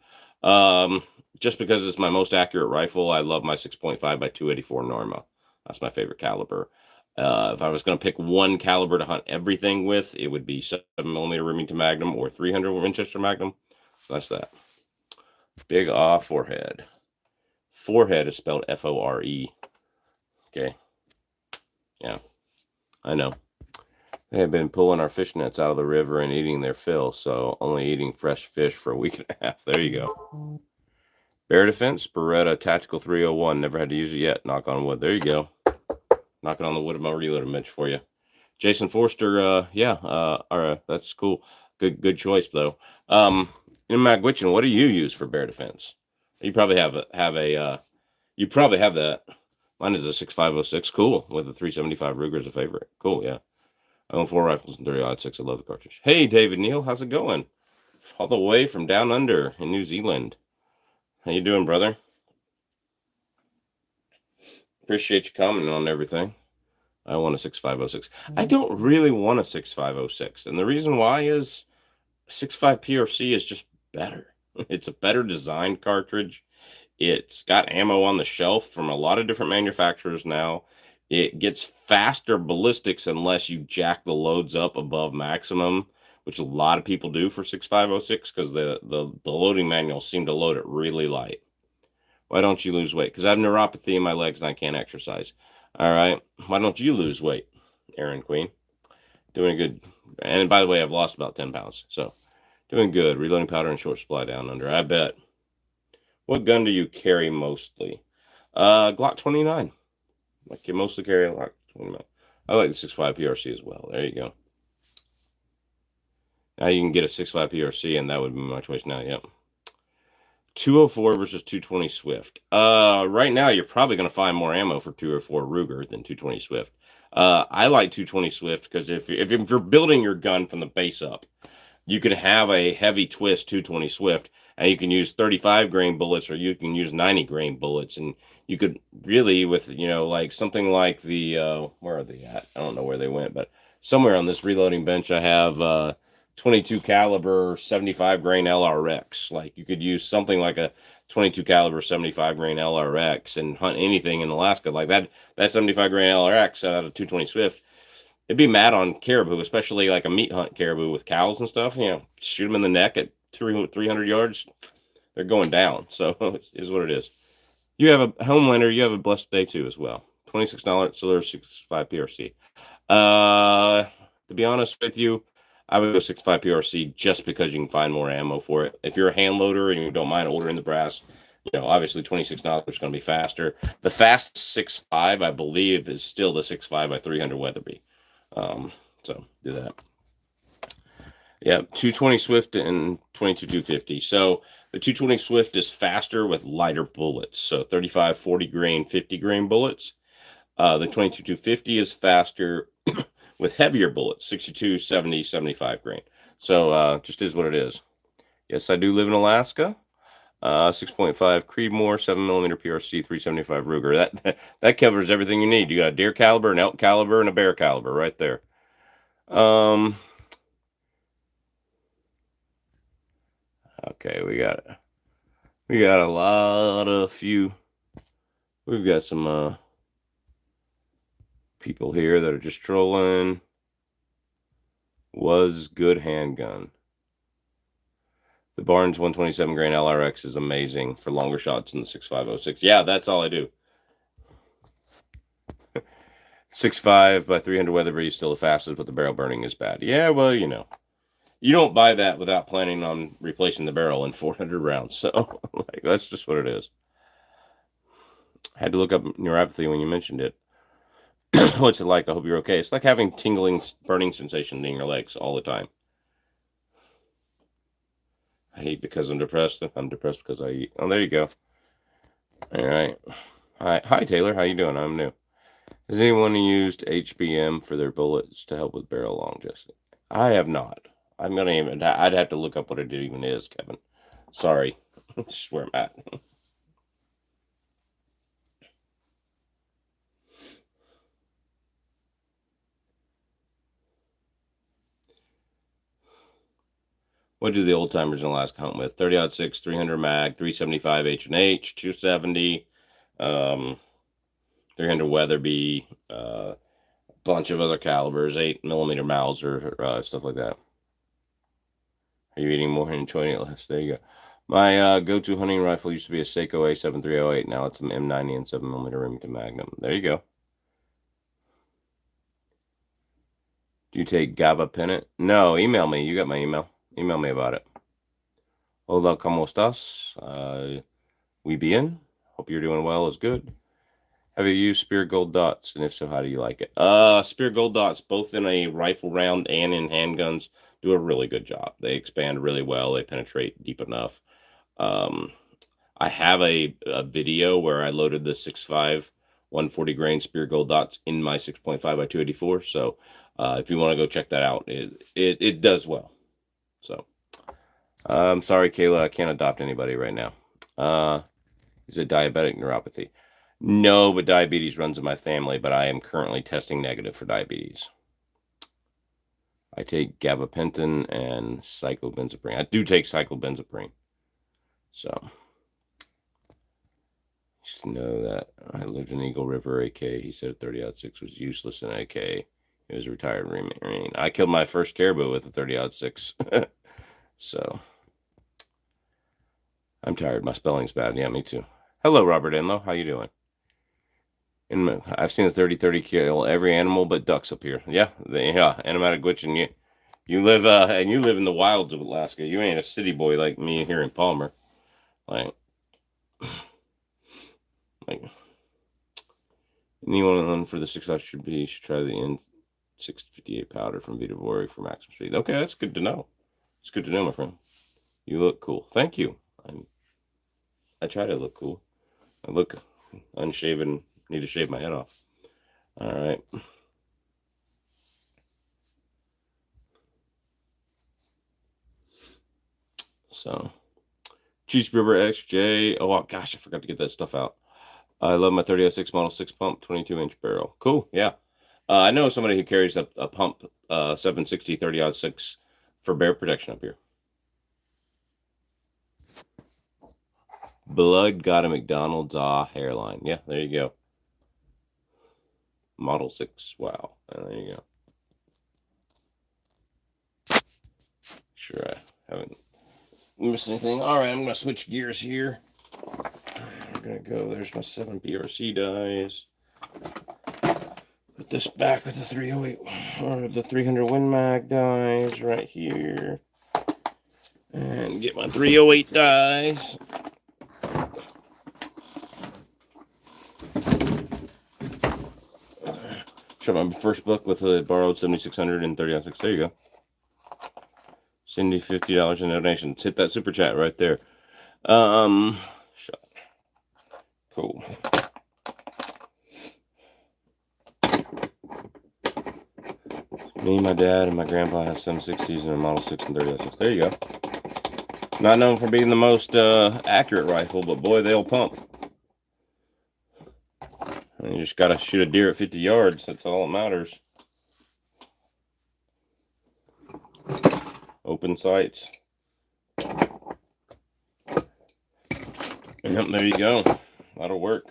Just because it's my most accurate rifle, I love my 6.5 by 284 Norma. That's my favorite caliber. If I was going to pick one caliber to hunt everything with, it would be 7mm Remington Magnum or 300 Winchester Magnum. So that's that. Big off forehead. Forehead is spelled F-O-R-E. Okay. Yeah, I know. They have been pulling our fish nets out of the river and eating their fill, so only eating fresh fish for a week and a half. There you go. Bear defense, Beretta Tactical 301. Never had to use it yet. Knock on wood. There you go. Knocking on the wood of my reloader bench for you. Jason Forster, that's cool. Good choice though. In Magwitchin, what do you use for bear defense? You probably have you probably have that. Mine is a 6506. Cool. With a 375 Ruger as a favorite. Cool, yeah. I own 4 rifles and 30-06. I love the cartridge. Hey, David Neal, how's it going? All the way from down under in New Zealand. How you doing, brother? Appreciate you commenting on everything. I want a 6506. I don't really want a 6506. And the reason why is 65 PRC is just better. It's a better designed cartridge. It's got ammo on the shelf from a lot of different manufacturers now. It gets faster ballistics unless you jack the loads up above maximum, which a lot of people do for 6506 because the loading manuals seem to load it really light. Why don't you lose weight? Because I have neuropathy in my legs and I can't exercise. All right. Why don't you lose weight, Aaron Queen? Doing good. And by the way, I've lost about 10 pounds. So doing good. Reloading powder and short supply down under. I bet. What gun do you carry mostly? Glock 29. Like you mostly carry a Glock 29. I like the 6.5 PRC as well. There you go. Now you can get a 6.5 PRC, and that would be my choice now. Yep. 204 versus 220 Swift. Right now you're probably going to find more ammo for 204 Ruger than 220 Swift. I like 220 Swift because if you're building your gun from the base up, you can have a heavy twist 220 Swift, and you can use 35 grain bullets, or you can use 90 grain bullets, and you could really, with like something like the where are they at? I don't know where they went, but somewhere on this reloading bench, I have 22 caliber 75 grain LRX. Like you could use something like a 22 caliber 75 grain LRX and hunt anything in Alaska like that. That 75 grain LRX out of 220 Swift. It'd be mad on caribou, especially like a meat hunt caribou with cows and stuff. Shoot them in the neck at 300 yards, they're going down. So it is what it is. You have a Homelander. You have a blessed day too as well. $26 Solar 65 PRC. To be honest with you, I would go 65 PRC just because you can find more ammo for it. If you're a hand loader and you don't mind ordering the brass, obviously $26 is going to be faster. The fast 6.5, I believe, is still the 6.5 by 300 Weatherby. So do that. Yeah, 220 Swift and 22 250. So the 220 Swift is faster with lighter bullets. So 35, 40 grain, 50 grain bullets. The 22 250 is faster with heavier bullets, 62, 70, 75 grain. So just is what it is. Yes, I do live in Alaska. 6.5 Creedmoor, 7mm PRC, 375 Ruger. That covers everything you need. You got a deer caliber, an elk caliber, and a bear caliber right there. Okay, we got a lot of we've got some people here that are just trolling. Was good handgun. The Barnes 127 grain LRX is amazing for longer shots than the 6506. Yeah, that's all I do. 6.5 by 300 Weatherby is still the fastest, but the barrel burning is bad. Yeah, well, you don't buy that without planning on replacing the barrel in 400 rounds. So, that's just what it is. I had to look up neuropathy when you mentioned it. What's it like? I hope you're okay. It's like having tingling, burning sensation in your legs all the time. I eat because I'm depressed. I'm depressed because I eat. Oh, there you go. All right. Hi, Taylor. How you doing? I'm new. Has anyone used HBM for their bullets to help with barrel longevity? I have not. I'd have to look up what it even is, Kevin. Sorry. This is where I'm at. What do the old timers in Alaska hunt with? 30-06, 300 mag, 375 H&H, 270, 300 Weatherby, bunch of other calibers, 8mm Mauser, stuff like that. Are you eating more and enjoying it less? There you go. My go-to hunting rifle used to be a Seiko A7308. Now it's an M90 and 7mm Remington Magnum. There you go. Do you take gabapentin? No, email me. You got my email. Email me about it. Hola, ¿cómo estás? We bien? Hope you're doing well. Is good. Have you used Spear Gold Dots? And if so, how do you like it? Spear Gold Dots, both in a rifle round and in handguns, do a really good job. They expand really well. They penetrate deep enough. I have a video where I loaded the 6.5 140 grain Spear Gold Dots in my 6.5 by 284. So if you want to go check that out, it does well. So I'm sorry, Kayla, I can't adopt anybody right now. Is it diabetic neuropathy? No, but diabetes runs in my family, but I am currently testing negative for diabetes. I take gabapentin and cyclobenzaprine. I do take cyclobenzaprine. So, just know that I lived in Eagle River AK. He said 30-06 was useless in AK. He was a retired Marine. I killed my first caribou with a 30-06. So, I'm tired. My spelling's bad. Yeah, me too. Hello, Robert Enlow. How you doing? And I've seen a 30-30 kill every animal but ducks up here. Yeah, animatic glitch, and you live in the wilds of Alaska. You ain't a city boy like me here in Palmer. Like anyone for the 6.5 should try the N658 powder from Vita Vori for maximum speed. Okay, that's good to know. It's good to know, my friend. You look cool. Thank you. I try to look cool. I look unshaven. Need to shave my head off. All right. So, Cheeseburger XJ. Oh, gosh, I forgot to get that stuff out. I love my 30-06 Model 6 pump, 22-inch barrel. Cool, yeah. I know somebody who carries a pump 760 30-06 for bear protection up here. Blood got a McDonald's hairline. Yeah, there you go. Model 6. Wow. There you go. Sure, I haven't missed anything. All right, I'm going to switch gears here. I'm going to go. There's my 7 PRC dies. Put this back with the 308 or the 300 Win Mag dies right here. And get my 308 dies. Show my first book with a borrowed 7600 and 30-06. There you go. Send you $50 in donations. Hit that super chat right there. Shot. Cool. Me, my dad, and my grandpa have 760s and a Model 6 and 30-06. There you go. Not known for being the most accurate rifle, but boy, they'll pump. And you just got to shoot a deer at 50 yards. That's all that matters. Open sights. Yep, there you go. That'll work.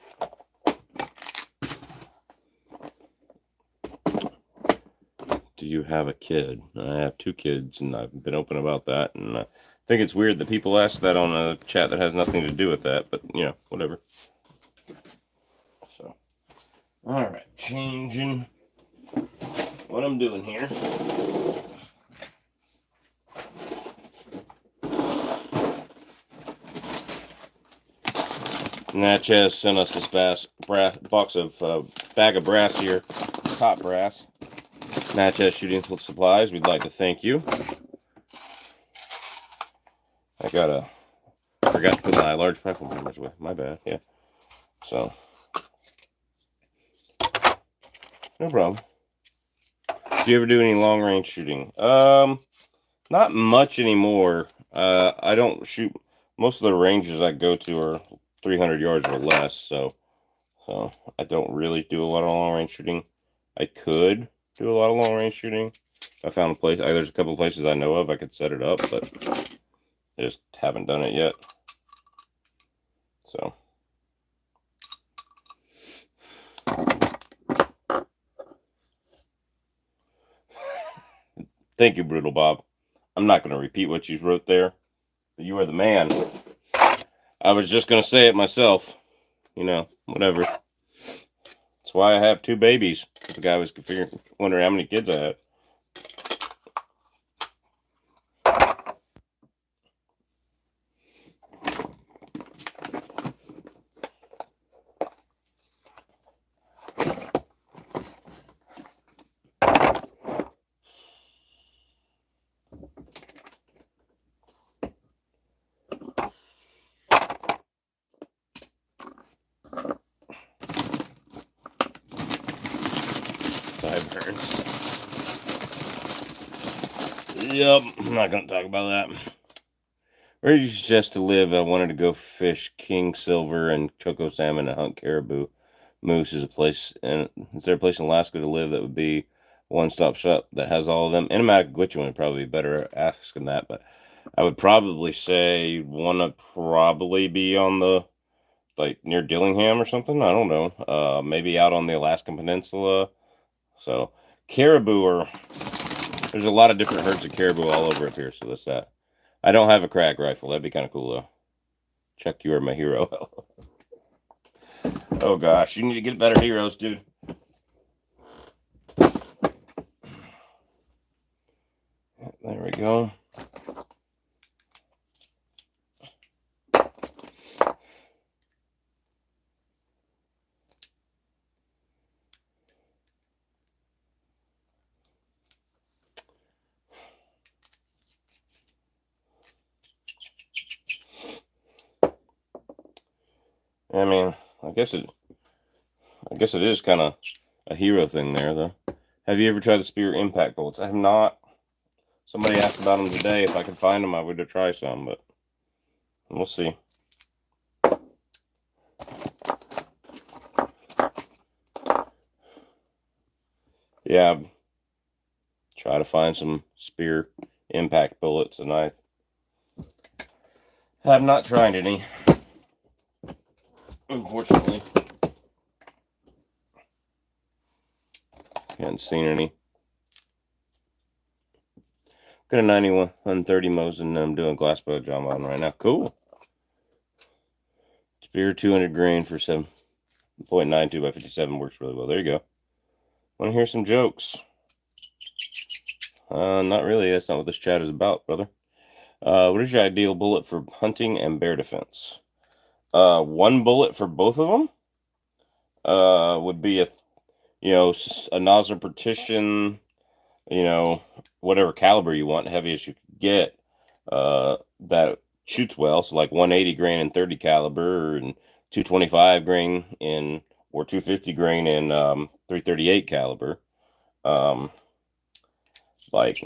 Do you have a kid? I have 2 kids, and I've been open about that. And I think it's weird that people ask that on a chat that has nothing to do with that, but, you know, whatever. So, all right, changing what I'm doing here. Natchez sent us this box of bag of brass here, top brass. Natchez Shooting Supplies, we'd like to thank you. I forgot to put my large rifle hammers away. My bad. Yeah. So, no problem. Do you ever do any long range shooting? Not much anymore. I don't shoot. Most of the ranges I go to are 300 yards or less, so I don't really do a lot of long range shooting. I could do a lot of long range shooting. I found a place. There's a couple of places I know of I could set it up, but I just haven't done it yet. So. Thank you, Brutal Bob. I'm not going to repeat what you wrote there, but you are the man. I was just going to say it myself. You know, whatever. That's why I have 2 babies. The guy was wondering how many kids I had. Sideburns. Yep, I'm not going to talk about that. Where did you suggest to live? I wanted to go fish king silver and choco salmon and hunt caribou. Moose is a place, and is there a place in Alaska to live that would be a one-stop shop that has all of them? Enumacquitchin would probably be better asking that, but I would probably say want to probably be on the, like, near Dillingham or something. I don't know. Maybe out on the Alaskan Peninsula. So caribou there's a lot of different herds of caribou all over up here, so that's that. I don't have a crack rifle. That'd be kind of cool, though. Chuck, you are my hero. Oh, gosh. You need to get better heroes, dude. There we go. I mean, I guess it is kind of a hero thing there, though. Have you ever tried the spear impact bullets? I have not. Somebody asked about them today. If I could find them, I would try some, but we'll see. Yeah, try to find some spear impact bullets, and I have not tried any, unfortunately. Haven't seen any. Got a 9130 Mosin, and I'm doing glass bow John on right now. Cool. Spear 200 grain for 7.92 by 57 works really well. There you go. Want to hear some jokes? Not really. That's not what this chat is about, brother. What is your ideal bullet for hunting and bear defense? One bullet for both of them would be a Nosler partition, whatever caliber you want, heaviest you could get, that shoots well. So like 180 grain in 30 caliber and 225 grain in, or 250 grain in 338 caliber. Like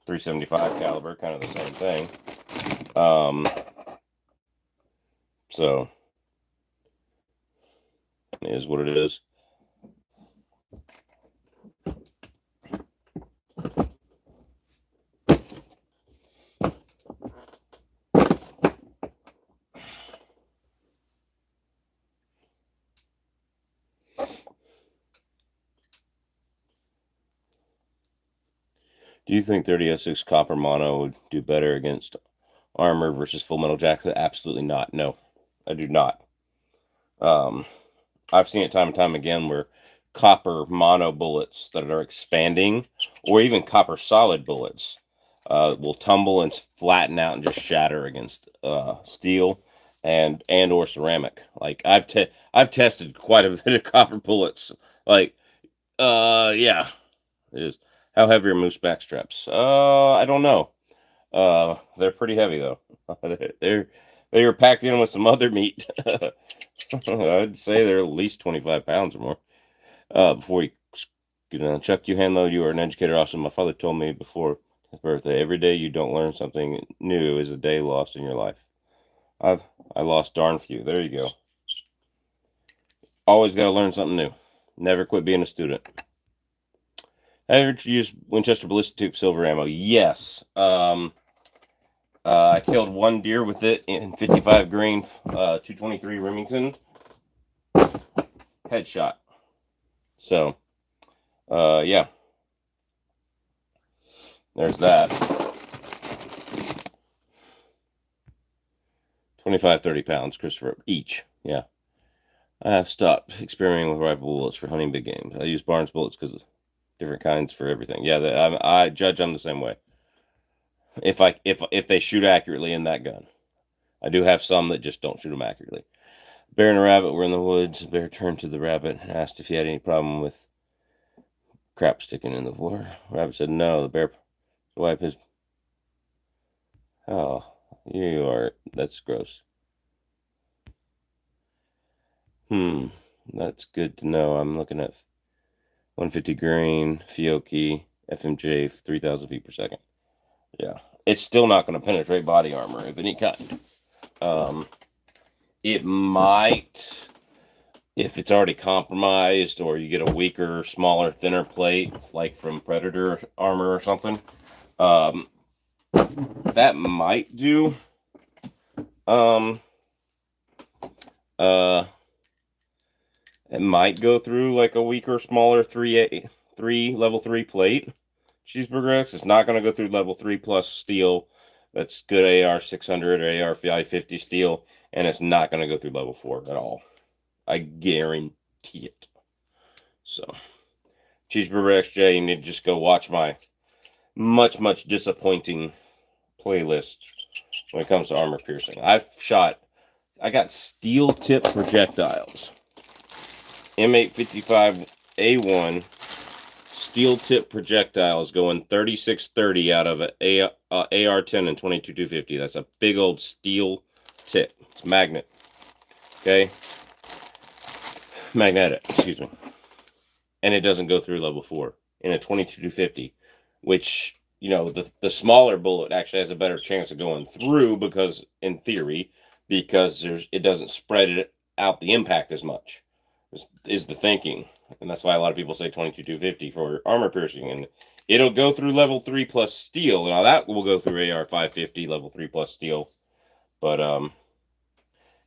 375 caliber, kind of the same thing. So it is what it is. Do you think 30-06 copper mono would do better against armor versus full metal jacket? Absolutely not. No, I do not. I've seen it time and time again where copper mono bullets that are expanding, or even copper solid bullets, will tumble and flatten out and just shatter against steel and or ceramic. Like I've tested quite a bit of copper bullets. Like, yeah, it is. How heavy are moose back straps? I don't know. They're pretty heavy though. They're packed in with some other meat. I'd say they're at least 25 pounds or more. Before you Chuck, you hand load. You are an educator. Also, my father told me before his birthday, every day you don't learn something new is a day lost in your life. I lost darn few. There you go. Always got to learn something new. Never quit being a student. Have you ever used Winchester ballistic tube silver ammo? Yes. I killed one deer with it in 55 grain, 223 Remington. Headshot. So, yeah. There's that. 25, 30 pounds, Christopher, each. Yeah. I have stopped experimenting with rifle bullets for hunting big games. I use Barnes bullets because different kinds for everything. Yeah, I judge I'm the same way. If they shoot accurately in that gun. I do have some that just don't shoot them accurately. Bear and a rabbit were in the woods. The bear turned to the rabbit and asked if he had any problem with crap sticking in the floor. Rabbit said no. The bear wiped his... Oh, that's gross. That's good to know. I'm looking at 150 grain, Fiocchi, FMJ, 3,000 feet per second. Yeah. It's still not going to penetrate body armor of any kind. It might, if it's already compromised, or you get a weaker, smaller, thinner plate, like from Predator armor or something. That might do. It might go through like a weaker, smaller level 3 plate. Cheeseburger X is not going to go through level 3 plus steel. That's good AR 600 or AR 550 steel, and it's not going to go through level 4 at all. I guarantee it. So, Cheeseburger XJ, you need to just go watch my much disappointing playlist when it comes to armor piercing. I got steel tip projectiles. M855A1 steel tip projectiles going 3630 out of an AR-10 and 22-250. That's a big old steel tip. It's magnet. Okay? Magnetic, excuse me. And it doesn't go through level 4 in a 22-250, which, you know, the smaller bullet actually has a better chance of going through because, in theory, because it doesn't spread it out the impact as much, is the thinking. And that's why a lot of people say 22-250 for armor piercing. And it'll go through level 3 plus steel. Now that will go through AR 550 level 3 plus steel. But,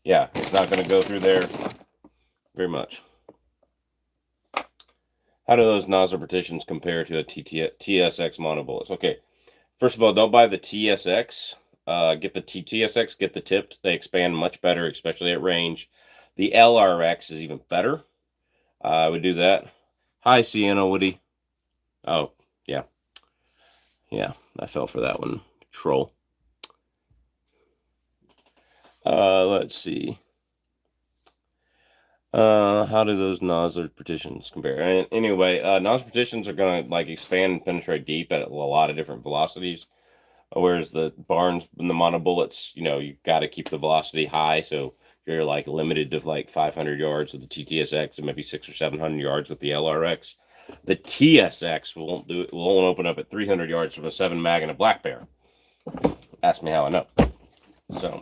yeah, it's not going to go through there very much. How do those nozzle partitions compare to a TSX monobullets? Okay, first of all, don't buy the TSX. Get the TSX, get the tipped. They expand much better, especially at range. The LRX is even better. I would do that. Hi, Sienna Woody. Oh, yeah. Yeah, I fell for that one. Troll. Let's see. How do those nozzle partitions compare? And anyway, nozzle partitions are going to like expand and penetrate deep at a lot of different velocities. Whereas the Barnes and the mono bullets, you know, you got to keep the velocity high. So you're like limited to like 500 yards with the TTSX and maybe 600 or 700 yards with the LRX. The TSX won't open up at 300 yards from a 7 mag and a black bear. Ask me how I know. So.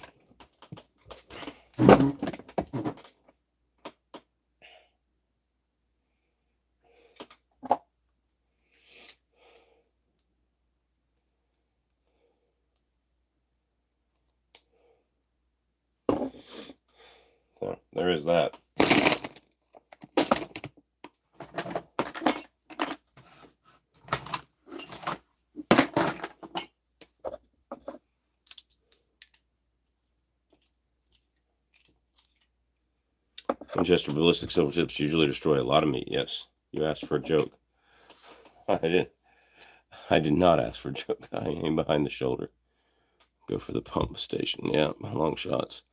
So there is that. Winchester ballistic silver tips usually destroy a lot of meat. Yes, you asked for a joke. I did not ask for a joke. I aim behind the shoulder. Go for the pump station. Yeah, long shots.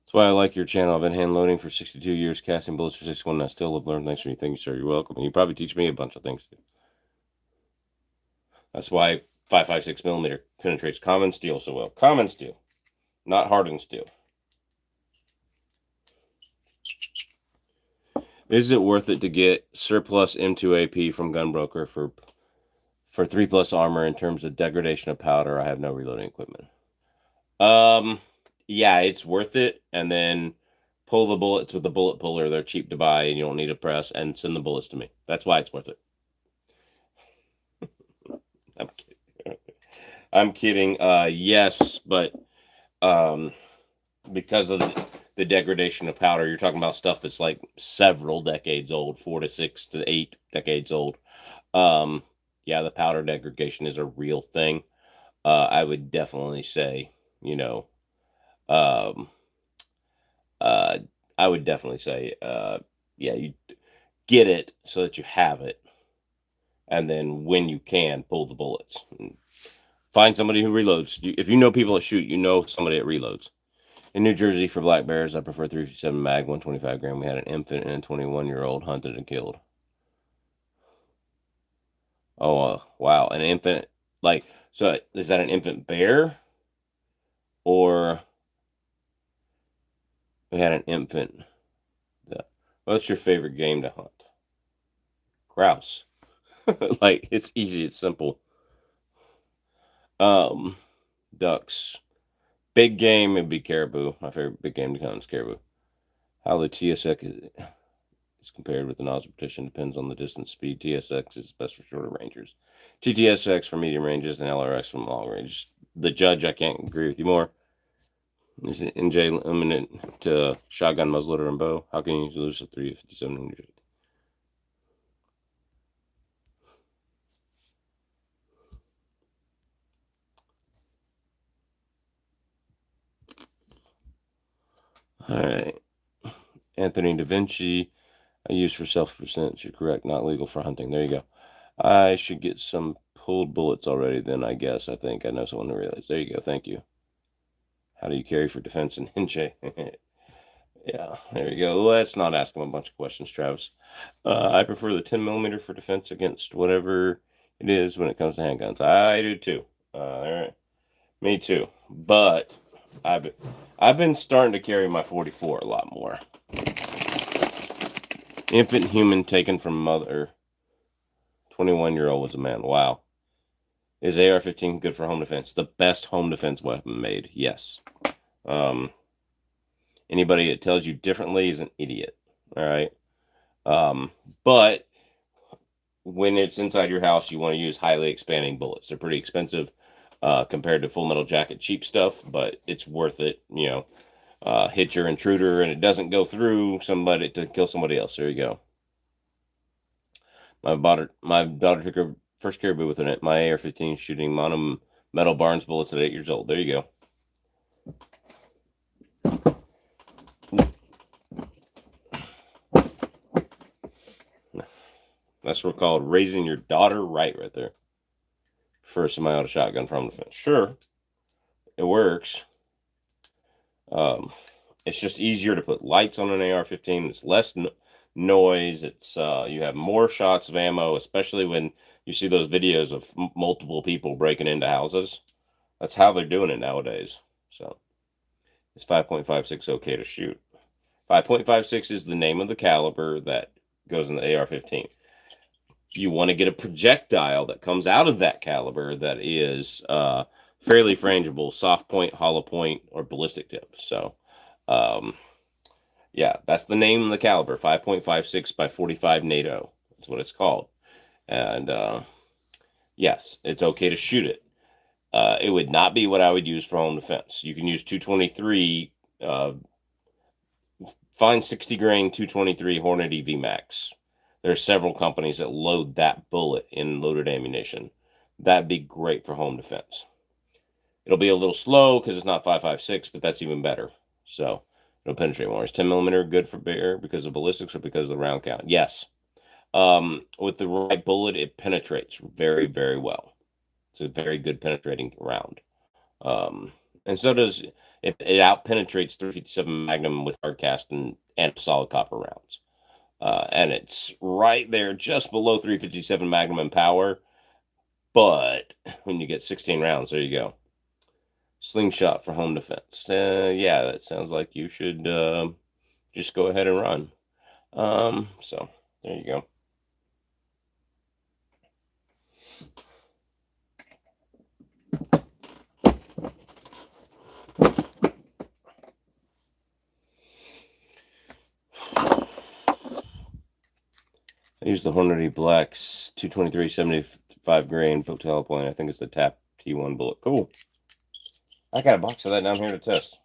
That's why I like your channel. I've been hand loading for 62 years, casting bullets for 61, and I still have learned. Thanks for anything, sir. You're welcome. And you probably teach me a bunch of things too. That's why .556 millimeter penetrates common steel so well. Common steel, not hardened steel. Is it worth it to get surplus M2 AP from Gunbroker for 3+ armor in terms of degradation of powder? I have no reloading equipment. Yeah, it's worth it. And then pull the bullets with the bullet puller. They're cheap to buy and you don't need to press, and send the bullets to me. That's why it's worth it. I'm kidding. I'm kidding. Yes, but because of the degradation of powder, you're talking about stuff that's like several decades old, 4 to 6 to 8 decades old. Yeah, the powder degradation is a real thing. I would definitely say, you know, I would definitely say, yeah, you get it so that you have it, and then when you can, pull the bullets. Find somebody who reloads. If you know people that shoot, you know somebody that reloads. In New Jersey, for black bears, I prefer 357 mag, 125 gram. We had an infant and a 21-year-old hunted and killed. Oh, wow. An infant, like, so is that an infant bear? Or we had an infant. What's your favorite game to hunt? Grouse. Like, it's easy, it's simple. Ducks. Big game would be caribou. My favorite big game to hunt is caribou. How the TSX is compared with the nozzle partition depends on the distance speed. TSX is best for shorter rangers. TTSX for medium ranges and LRX from long range. The judge, I can't agree with you more. Is it NJ limited to shotgun, muzzleloader, and bow? How can you lose a 357? All right. Anthony Da Vinci, I use for self-defense. You're correct. Not legal for hunting. There you go. I should get some pulled bullets already then, I guess. I think I know someone who realized. There you go. Thank you. How do you carry for defense in NJ? Yeah, there you go. Let's not ask him a bunch of questions, Travis. I prefer the 10 millimeter for defense against whatever it is when it comes to handguns. I do too. All right. Me too. But I've been starting to carry my 44 a lot more. Infant human taken from mother. 21-year-old was a man. Wow. Is AR-15 good for home defense? The best home defense weapon made. Yes. Anybody that tells you differently is an idiot. All right. But when it's inside your house, you want to use highly expanding bullets. They're pretty expensive compared to Full Metal Jacket cheap stuff, but it's worth it. You know, hit your intruder and it doesn't go through somebody to kill somebody else. There you go. My daughter took her first caribou with my AR-15 shooting mono metal Barnes bullets at 8 years old. There you go. That's what called raising your daughter right there. For a semi-auto shotgun from defense. Sure, it works. It's just easier to put lights on an AR-15. It's less noise. It's you have more shots of ammo, especially when you see those videos of multiple people breaking into houses. That's how they're doing it nowadays. So, it's 5.56 okay to shoot? 5.56 is the name of the caliber that goes in the AR-15. You want to get a projectile that comes out of that caliber that is fairly frangible, soft point, hollow point, or ballistic tip. So, yeah, that's the name of the caliber, 5.56 by 45 NATO. That's what it's called. And yes, it's okay to shoot it. It would not be what I would use for home defense. You can use 223, find 60 grain 223 Hornet EV Max. There are several companies that load that bullet in loaded ammunition. That'd be great for home defense. It'll be a little slow because it's not 5.56, but that's even better. So it'll penetrate more. Is 10 millimeter good for bear because of ballistics or because of the round count? Yes. With the right bullet, it penetrates very, very well. It's a very good penetrating round. And so does it out penetrates 357 Magnum with hard cast and solid copper rounds. And it's right there just below 357 Magnum in power, But when you get 16 rounds, there you go. Slingshot for home defense. Yeah, that sounds like you should just go ahead and run. So there you go. I use the Hornady Blacks 223 75 grain Fotel point. I think it's the Tap T1 bullet. Cool. I got a box of that down here to test.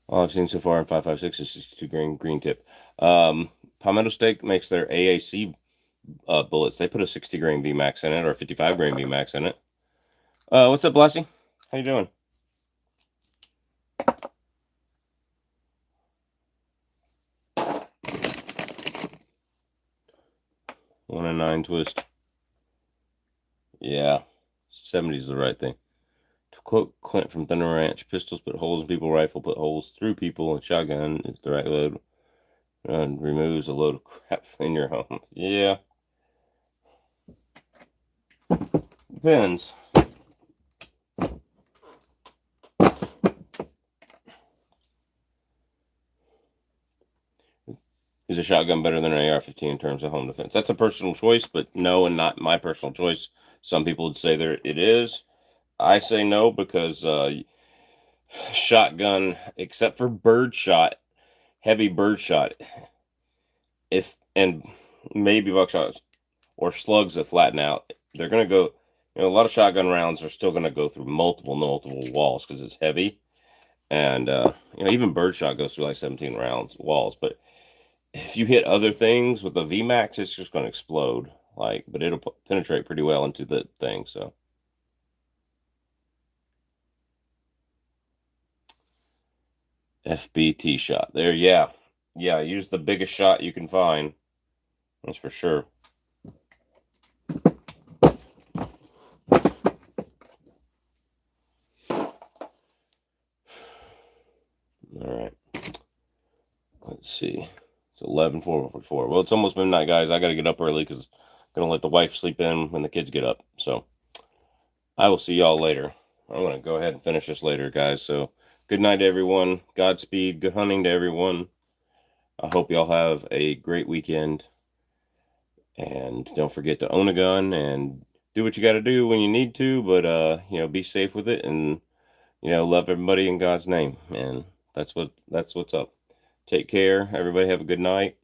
All I've seen so far in 5.56 is 62 green tip. Palmetto Steak makes their AAC bullets. They put a 60 grain VMAX in it, or a 55 grain VMAX in it. What's up, Blessy? How you doing? One and 9 twist. Yeah, 70 is the right thing. To quote Clint from Thunder Ranch, pistols put holes in people, rifle put holes through people, and shotgun is the right load. And removes a load of crap in your home. Yeah. Depends. Is a shotgun better than an AR-15 in terms of home defense? That's a personal choice, but no, and not my personal choice. Some people would say that it is. I say no because shotgun, except for birdshot, heavy birdshot, and maybe buckshot or slugs that flatten out, they're going to go, a lot of shotgun rounds are still going to go through multiple walls because it's heavy. And, even birdshot goes through like 17 rounds walls. But if you hit other things with a VMAX, it's just going to explode. But it'll penetrate pretty well into the thing. So. FBT shot. There, yeah. Yeah, use the biggest shot you can find. That's for sure. All right. Let's see. It's 11:44. Well, it's almost midnight, guys. I got to get up early because I'm going to let the wife sleep in when the kids get up. So I will see y'all later. I'm going to go ahead and finish this later, guys. So good night, everyone. Godspeed. Good hunting to everyone. I hope y'all have a great weekend. And don't forget to own a gun and do what you got to do when you need to. But, be safe with it and, love everybody in God's name. And that's what's up. Take care. Everybody have a good night.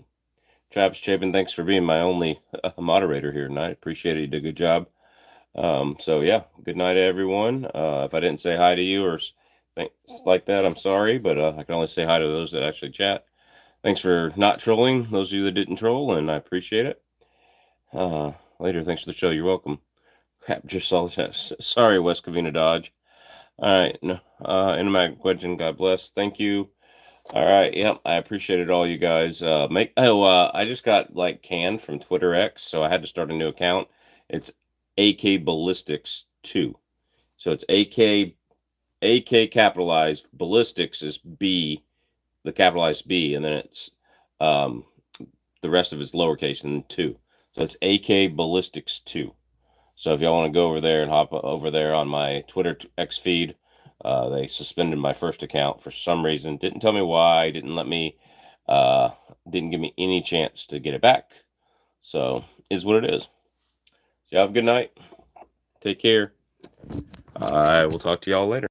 Travis Chapin, thanks for being my only moderator here tonight. Appreciate it. You did a good job. So yeah, good night, everyone. If I didn't say hi to you or things like that, I'm sorry, but I can only say hi to those that actually chat. Thanks for not trolling, those of you that didn't troll, and I appreciate it. Later, thanks for the show. You're welcome. Crap, just saw the chat. Sorry, West Covina Dodge. All right, no, Inamag question, God bless. Thank you. All right, yep, I appreciate it all, you guys. I just got canned from Twitter X, so I had to start a new account. It's AK Ballistics 2. So it's AK capitalized, Ballistics is B, the capitalized B, and then it's the rest of it's lowercase and 2. So it's AK Ballistics 2. So if y'all want to go over there and hop over there on my Twitter X feed, they suspended my first account for some reason. Didn't tell me why. Didn't let me. Didn't give me any chance to get it back. So is what it is. So y'all have a good night. Take care. I will talk to y'all later.